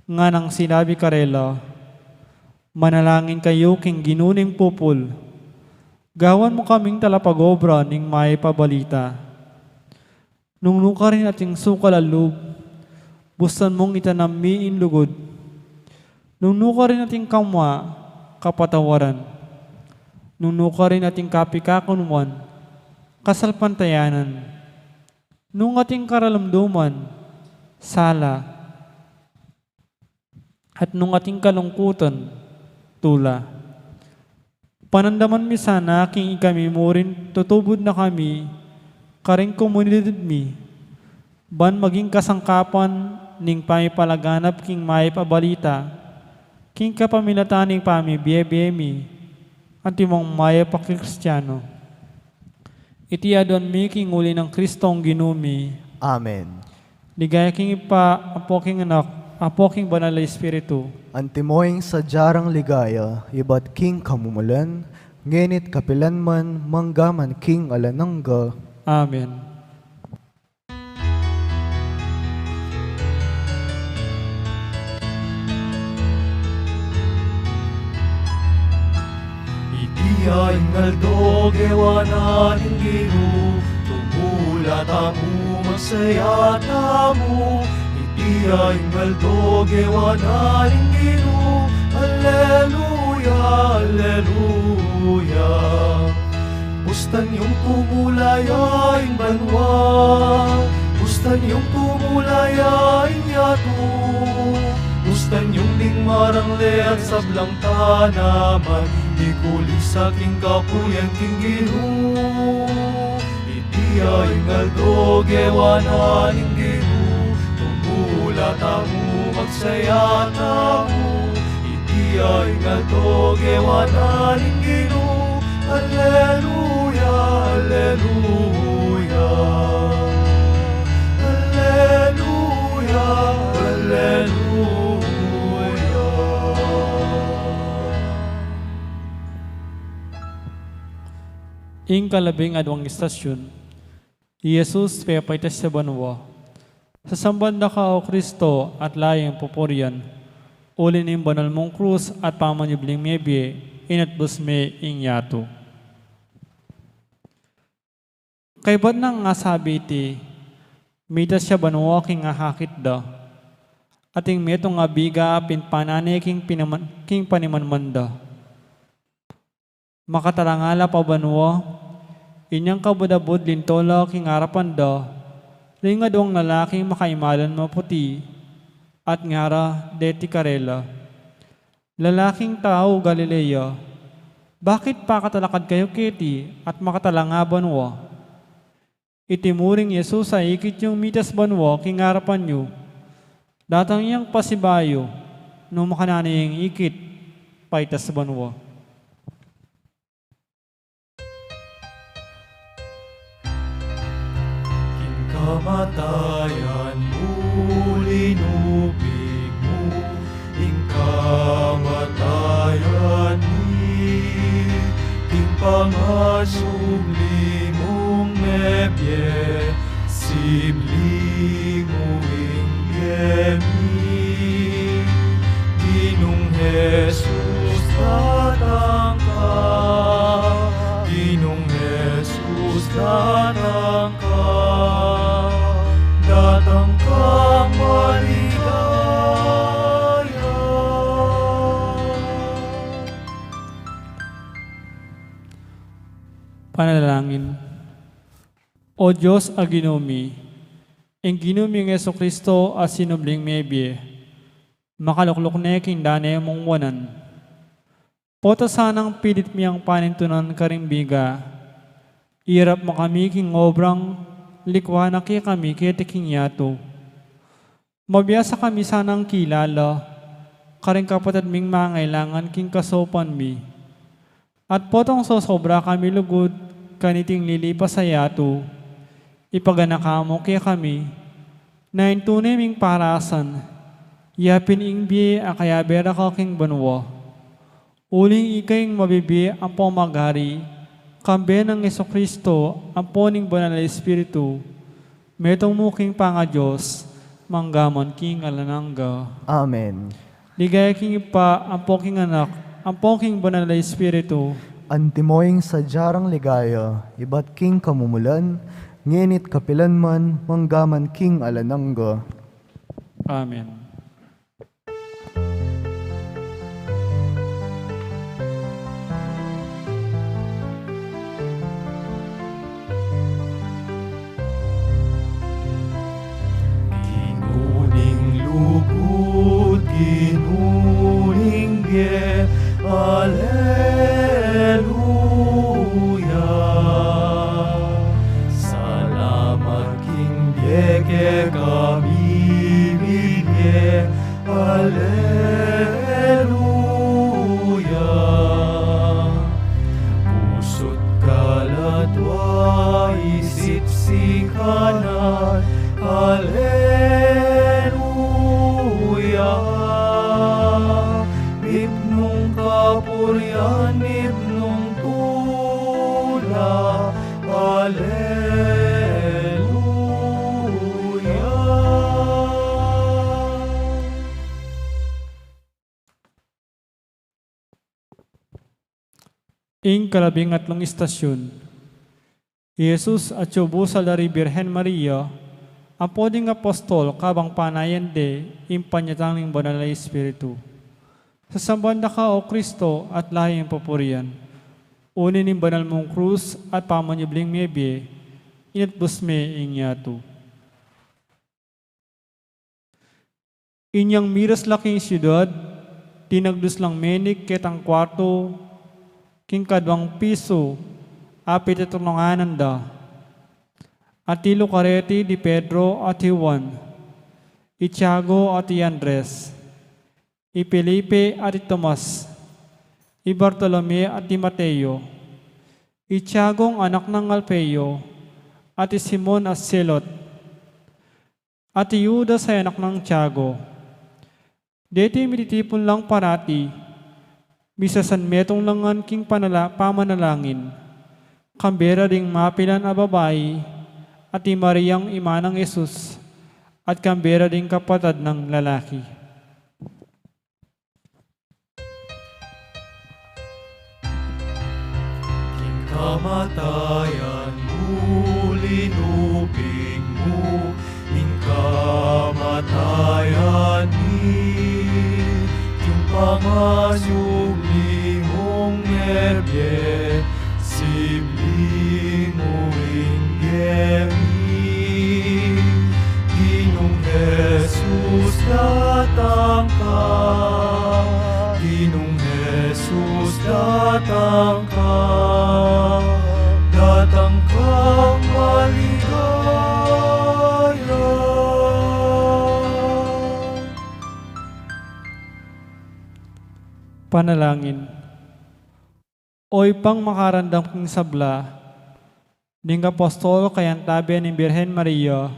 Nga nang sinabi karela, manalangin kayo king ginuning popol, gawan mo kaming talapagobra ning may pabalita. Nung nuka rin ating sukalalub, bustan mong itanamiin lugod. Nung nuka rin ating kamwa, kapatawaran. Nung nuka rin ating kapikakunwan, kasalpantayanan. Nung ating karalamduman, sala. At nung ating kalungkutan, tula. Panandaman mi sana king ikami mo rin tutubod na kami, karing komunidad mi, ban maging kasangkapan ning pamipalaganap king may pabalita, king kapamilataning pami biye mi, antimong maya pakikristyano. Iti adon mi king uli ng Kristong ginumi. Amen. Ligaya king ipa, apo king anak, apo king banal na espiritu. Antimoing sa jarang ligaya, iba't king kamumulan, ngenit kapilanman, manggaman king alanangga. Amen. Itiay ngaldo gewanan inginu, tumula tamu magsaya tamu. Itiay ngaldo gewanan inginu, Alleluia, Alleluia. Bustan yung tumulayaing banwa, bustan yung tumulayaing yato, bustan yung dingmarangle at sablang tanaman, di kulis sa king kapuyan king ginu. Iti ay ngaldo gewanan ing ginu, tumula tamu magsaya tamu. Iti ay ngaldo gewanan ing ginu, Alleluia, Alleluia. Alleluia, Alleluia. Ing kalabing adwang istasyon, Jesus pepaitas sa banwa. Sa sambanda ka o Kristo at layang pupurian, ulin ng banal mong krus at pamanibling mebye, inatbos me ing yato. Kay ba't nang nga sabi iti, mitas siya banwa king nga hakit da, ating meto nga biga pinpanane king panimanman da. Makatarangala pa banwa, inyang kabudabud lintola king harapan da, ring nga doang lalaking makaimalan maputi, at ngara deti karela. Lalaking tao Galilea, bakit pa katalakad kayo kiti at makatalanga banwa? Itimuring Yesus sa ikit yung mitas banwa king harapan nyo, datang iyang pasibayo, nung makanani yung ikit, paitas banwa. Kamatayan mo, linupig mo, ing kamatayan ni, ing pangasubli mong nebye, sibli mo ing yemi, Ginong Jesus datang ka, Ginong Jesus datang ka, datang kang maligaya. Panalangin. O Diyos a ginumi, ang ginumi ng Yeso Kristo as sinubling mebye, makalukluk na king dane mong wanan. Pota sanang pilit miyang panintunan karimbiga, irap makami king obrang likwa na kami kitiking yato. Mabiyasa kami sanang kilala, karing kapatid ming mangailangan king kasopan mi. At potong sosobra kami lugod, kaniting lilipas sa yato, ipaganakamo kaya kami, na intunay ming parasan, yapin ingbi akaya bera ka king banwa. Uling ikayng mabibi ang pamagari, kambe ng Yeso Kristo, ang poning banal na Espiritu, metong muking panga Diyos, manggamon king alanangga. Amen. Ligaya king ipa, ang poking anak, ang poking banal na Espiritu, Antimoing sadyarang ligaya, iba't king kamumulan, ngenit kapilan man, manggaman king alanangga. Amen. Ginuning lugod, ginuning bye, Alleluia. Salamat king bye ke kami bigye, Alleluia. Pusot kalatwa, isip si kanan, Alleluia. Nipnong kapuryan, nipnong tula, Alleluia. Ing kalabing atlong istasyon, Jesus at Yubo sa Lari Birhen Maria, ang poding apostol kabang panayan de, impanyatang ng banal na Espiritu. Sa sambanda ka, O Kristo, at lahi ang papurian. Unin ng banal mong krus at pamanyubling mebye, inatbus me ing yato. Inyang miras laking siyudad, tinagdus lang menik ketang kwarto, king kadwang piso, apit itulunganan da. Atilo kareti di Pedro at Juan, Tiago at Andres, Felipe at Tomas, Bartolome at Mateo, Tiagong anak ng Alpeo, at Simon at Selot, at Judas ay anak ng Tiago. Deti mititipon lang parati, bisasan metong langan king pamanalangin, kambera ding mapilan a babae, at Mariang ima ng Jesus, at kambera ding kapatid ng lalaki. King kamatayan, muli mo, ing kamatayan ni, yung pamasyugli mong nebye, sibli mo inggemi. Ginong Jesus datang ka, Ginong Jesus datang ka, datang kang maligaya. Panalangin. Oy pang makarandam king sabla, ning apostol kayan tabi ni Birhen Maria,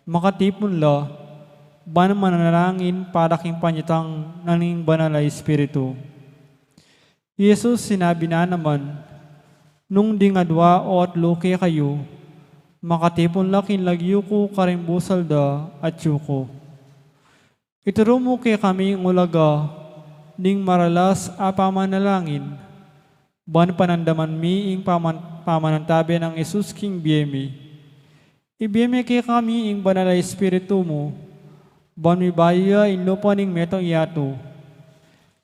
makatipon lo, ban mananalangin para king panyitang naning banal na Espiritu. Jesus sinabi na naman, nung dingadwa o at luki kayo, makatipon lakin lagyo ko karimbusal da at yuko. Ituro mo kay kami ang ulaga, ning maralas a pamanalangin, ban panandaman mi ing pamanantabi ng Jesus king biyemi. Ibiyemi kay kami ing banal na Espiritu mo, ban mi baya in lupa ning metong iyato.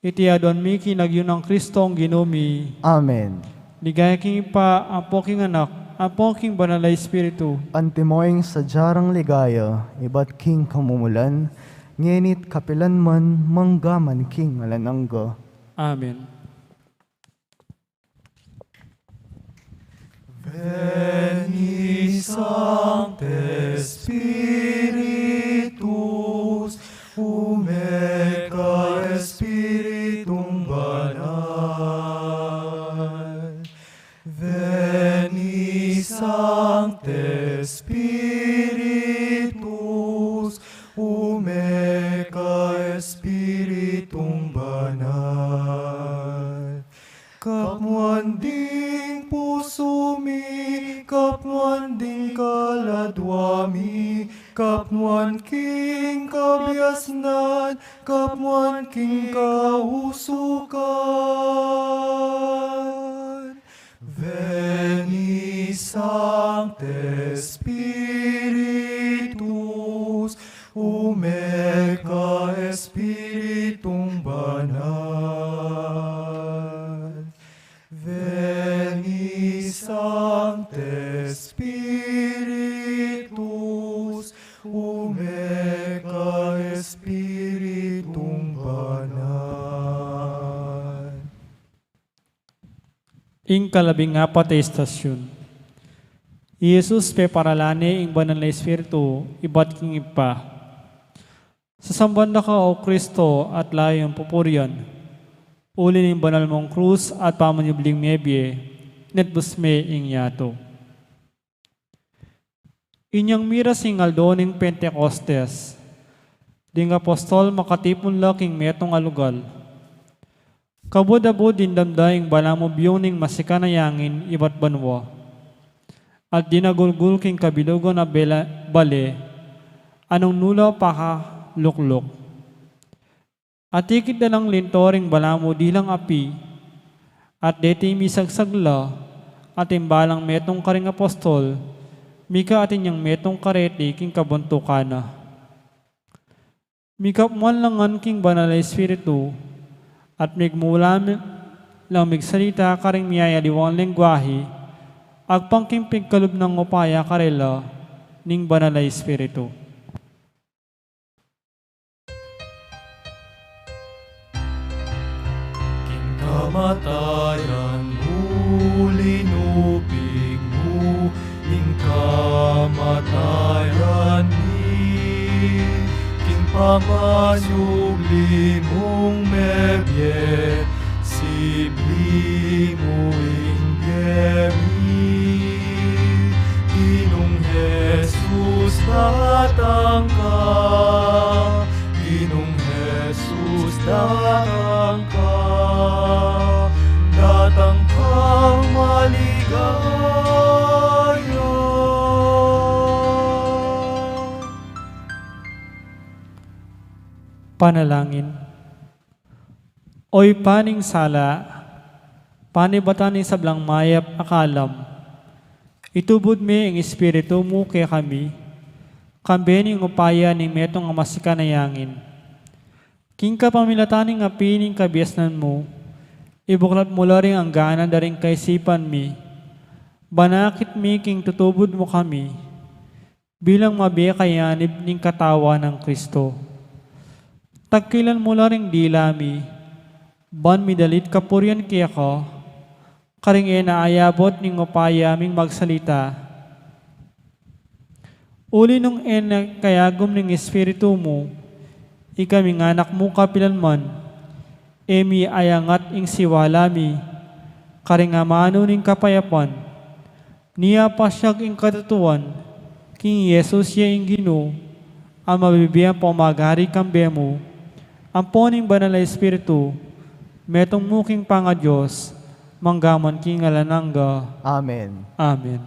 Itiadon mi kinagyo ng Kristong ginumi. Amen. Ligaya king ipa, apo king anak, apo king banal na Espiritu. Antimoing sa jarang ligaya, iba't king kamumulan, ngenit kapilan man manggaman king alanangga. Amen. Veni Sancte Spiritus, Umeka Spiritum Banal. Veni Sancte Spiritus, Umeka Spiritum Banal. Kapwan ding puso mi, kapwan ding kaladwa mi, kapwan king kabiasnan, kapwan king kahusukan. Veni Sancte Spiritus, Umeka Spiritum Banal. Veni Sancte Spiritus, Umeka Spiritum Banal. Ing kalabing apat na estasyon. Jesus pe paralane ing banal na Espiritu, iba't king ipa. Sasambanda ka o Kristo at layong pupurian. Uli ning banal mong krus at pamanyubling nebye, netbusme ing yato. Inyang miras ing aldo ning Pentecostes, ding apostol makatipon laking metong alugal. Kabod-abod din damdaing balamobyong ning masikanayangin iba't banwa. At dinagulgul king kabilugo na bale, anong nula paka lukluk. At ikit na lang lintoring balamo dilang api, at deti misagsagla, at imbalang metong karing apostol, mika atin yung metong kareti king kabuntukana. Mikapmuan langan king banal na Espiritu, at migmula lang migsalita karing miyaya liwang lengguwahe, agpang king pigkalub ng upaya karela, ning banal na Espiritu. Kamatayan mo, linupig mo, ing kamatayan ni, king pamasyugli mong mebye, sibli mo inggemi. Ginong Jesus datang ka, Ginong Jesus datang ka, datang kang maligaya. Panalangin. Oy paning sala, panibatan ni sablang mayap akalam, itubod mi ang Espiritu mo kay kami, kambening upaya ni metong amasika na yangin. King ka pamilataning apining kabiasnan mo, ibuklat mo rin ang gana daring kaisipan mi, banakit mi king tutubod mo kami, bilang mabiyakayanib ning katawa ng Kristo. Tagkilan mo ring dilami, ban midalit kapuryan kaya ko, karing naayabot ning upaya aming magsalita. Uli nung kayagom ning Espiritu mo, ikaming anak mo kapilanman, emi ayangat ing siwalami, karing amano ning kapayapan, niya pasyag ing katutuan, king Yesus ya ing Ginoo, ang mabibiyang pamagari kambe mo, ang poning banal na Espiritu, metong muking panga Diyos, manggaman king alanangga. Amen. Amen.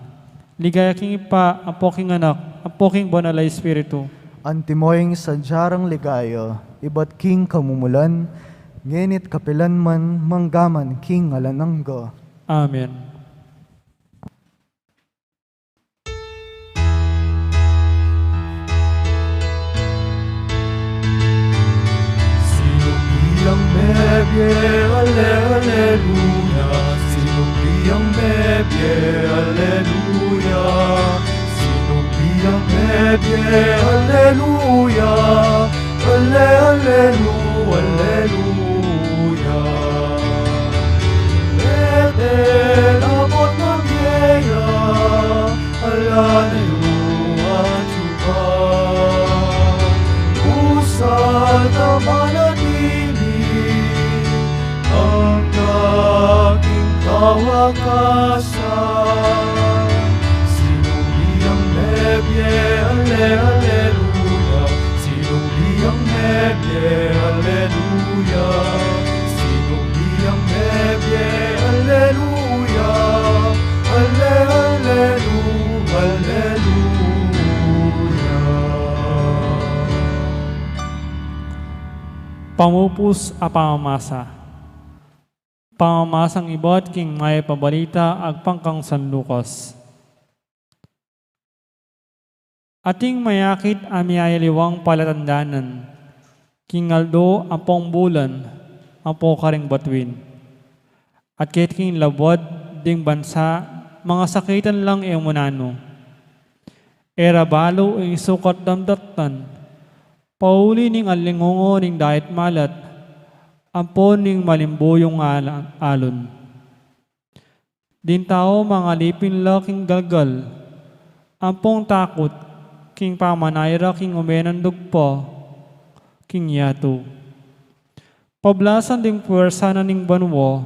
Ligaya king ipa, ang poking anak, ang poking banal na Espiritu. Antimoying sadyarang ligayo, iba't king kamumulan, ngenit kapilan man manggaman king alanangga. Amen. Sinumiyang mebye, alleluia. Sinumiyang mebye, alleluia. Sinumiyang mebye, alleluia. Alleluia. Betel abot ng yeya, alleluia chupa. Pusat na manatili, ang daking kawakasan. Sinumiyang mebye, alleluia. Sinumiyang mebye, alleluia. Sinumiyang mebye, alleluia. Pamupus a pamamasa. Pamamasang ibot king may pabalita agpangkang San Lucas. Ating mayakit ami ayaliwang palatandanan, king Aldo ampong bulan, ampo karing batwin. At kahit king labod ding bansa, mga sakitan lang munano. Era balo ing sukat damdatan, pauli ning alingungo ning dahit malat, ampon ning malimbuyong alon. Din tao mga lipin laking galgal, ampong takot, king pamanayra king umenan dugpo, king yato. Pablasan ding puwersa na ning banwo,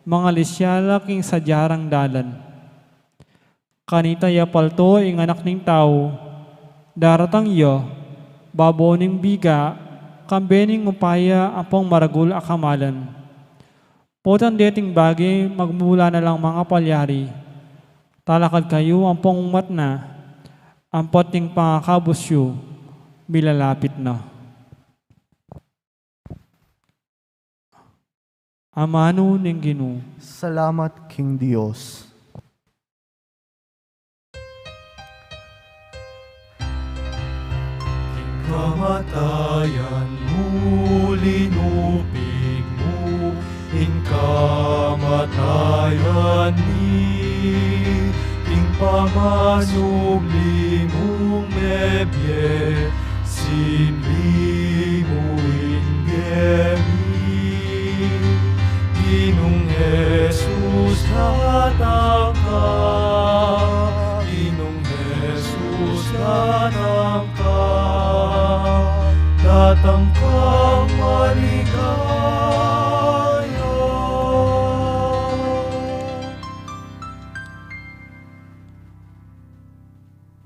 mga lisyala king sadyarang dalan. Kanita ya palto ing anak ning tao, daratang yo, baboning biga, kambening upaya apong maragul akamalan. Potan deting bagay magmula na lang mga palyari. Talakad kayo ampong umat na, ampot ting pangakabusyo, bilalapit na. Amano ning Ginoo. Salamat King Dios. Kamatayan mo, linupig mo, ing kamatayan ni, ing pamasubli mong mebye, simli mo inggemi, Ginong Jesus hatang ka, Ginong Jesus hatang ka, datang kang maligaya.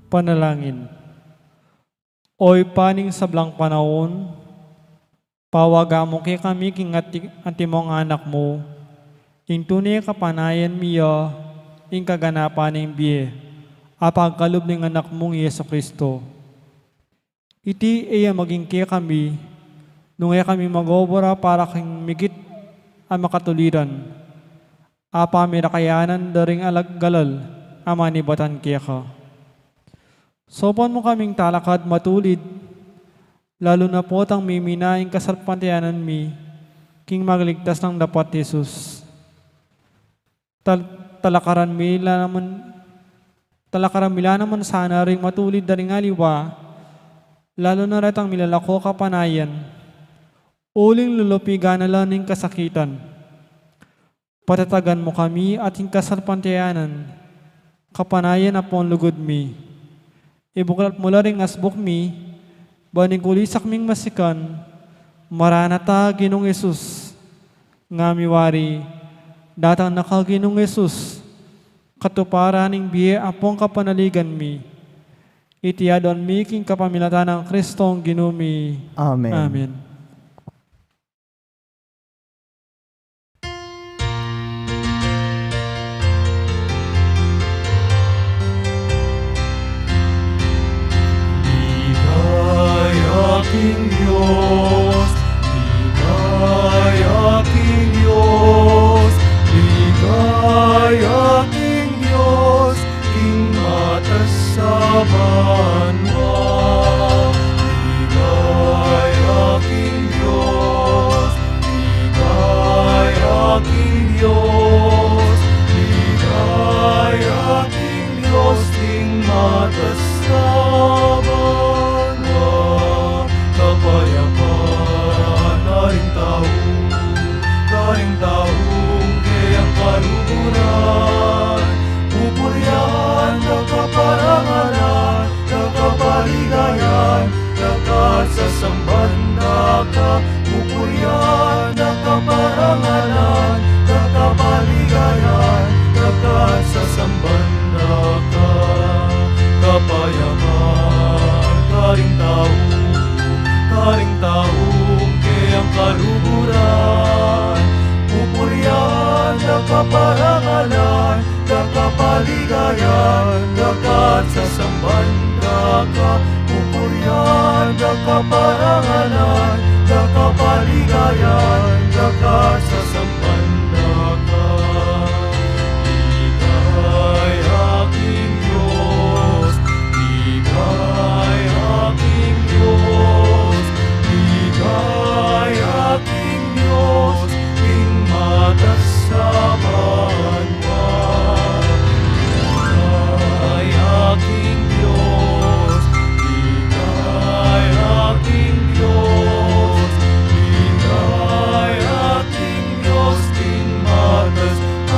Panalangin. Oy paning sablang panahon, pawagamo kay kami king antimong anak mo, ing tunay kapanayan miya, ing kaganapan ng biye, apagkalob ng anak mong Yeso Kristo. Iti iya maging kaya kami, nung iya kami magobora para king migit ang makatuliran, apa mirakayanan daring alaggalal, ama ni batan kaya ka. Sopan mo kaming talakad matulid, lalo na po tang miminaing kasalpantayanan mi, king magligtas ng dapat Jesus. Talakaran mila naman sana ring matulid na ring aliwa, lalo na retang milalako kapanayan, uling lulupigan na laning kasakitan. Patatagan mo kami ating kasalpantayanan, kapanayan apon lugod mi. Ibuklat mo ring asbuk mi, baning kulisak ming masikan, maranata Ginong Yesus, ngamiwari, datang nakaginong Yesus, katuparaning biye apong kapanaligan mi, itiyadon mi king kapamilatan ng Kristong ginumi. Amen. Amen. Aking Diyos, ligay aking Diyos, ligay aking Diyos, king matas sa banwa. Ligay aking Diyos, ligay aking Diyos, ligay aking Diyos, king matas sa banwa. Kapayapaan daring taong kayang kaluguran, pupurihan, nakaparangalan, nakapaligayan, nakasasamban ka, pupurihan, nakaparangalan, nakapaligayan, nakasasamban ka. Kapayapaan daring taong kayang kaluguran, pupurihan, nakaparangalan, nakapaligayan, nakasasamban ka, pupurihan, nakaparangalan, nakapaligayan, nakasasamban ka. Ligay aking Diyos, ligay aking Diyos, ligay aking Diyos, king matas sa banwa. Ligay aking Diyos, ligay aking Diyos, ligay aking Diyos, king matas sa banwa.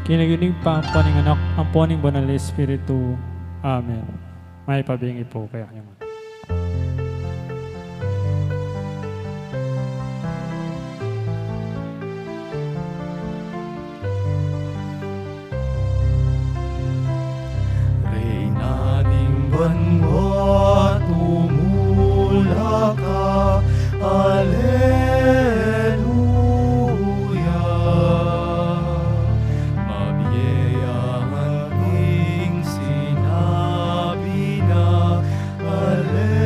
Kinaginig pa ang paning anak, ang poning banal na Espiritu. Amen. May pabingi po kaya niyo. Reyna ning banwa, tumula ka, Alleluia. Mabiyayahan king sinabi na, Alleluia.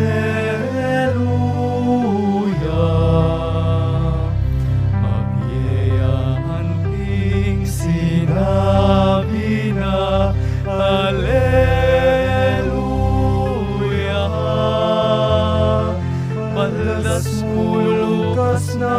Mabiyayahan king sinabi na, Alleluia. Paldas mo Lukas na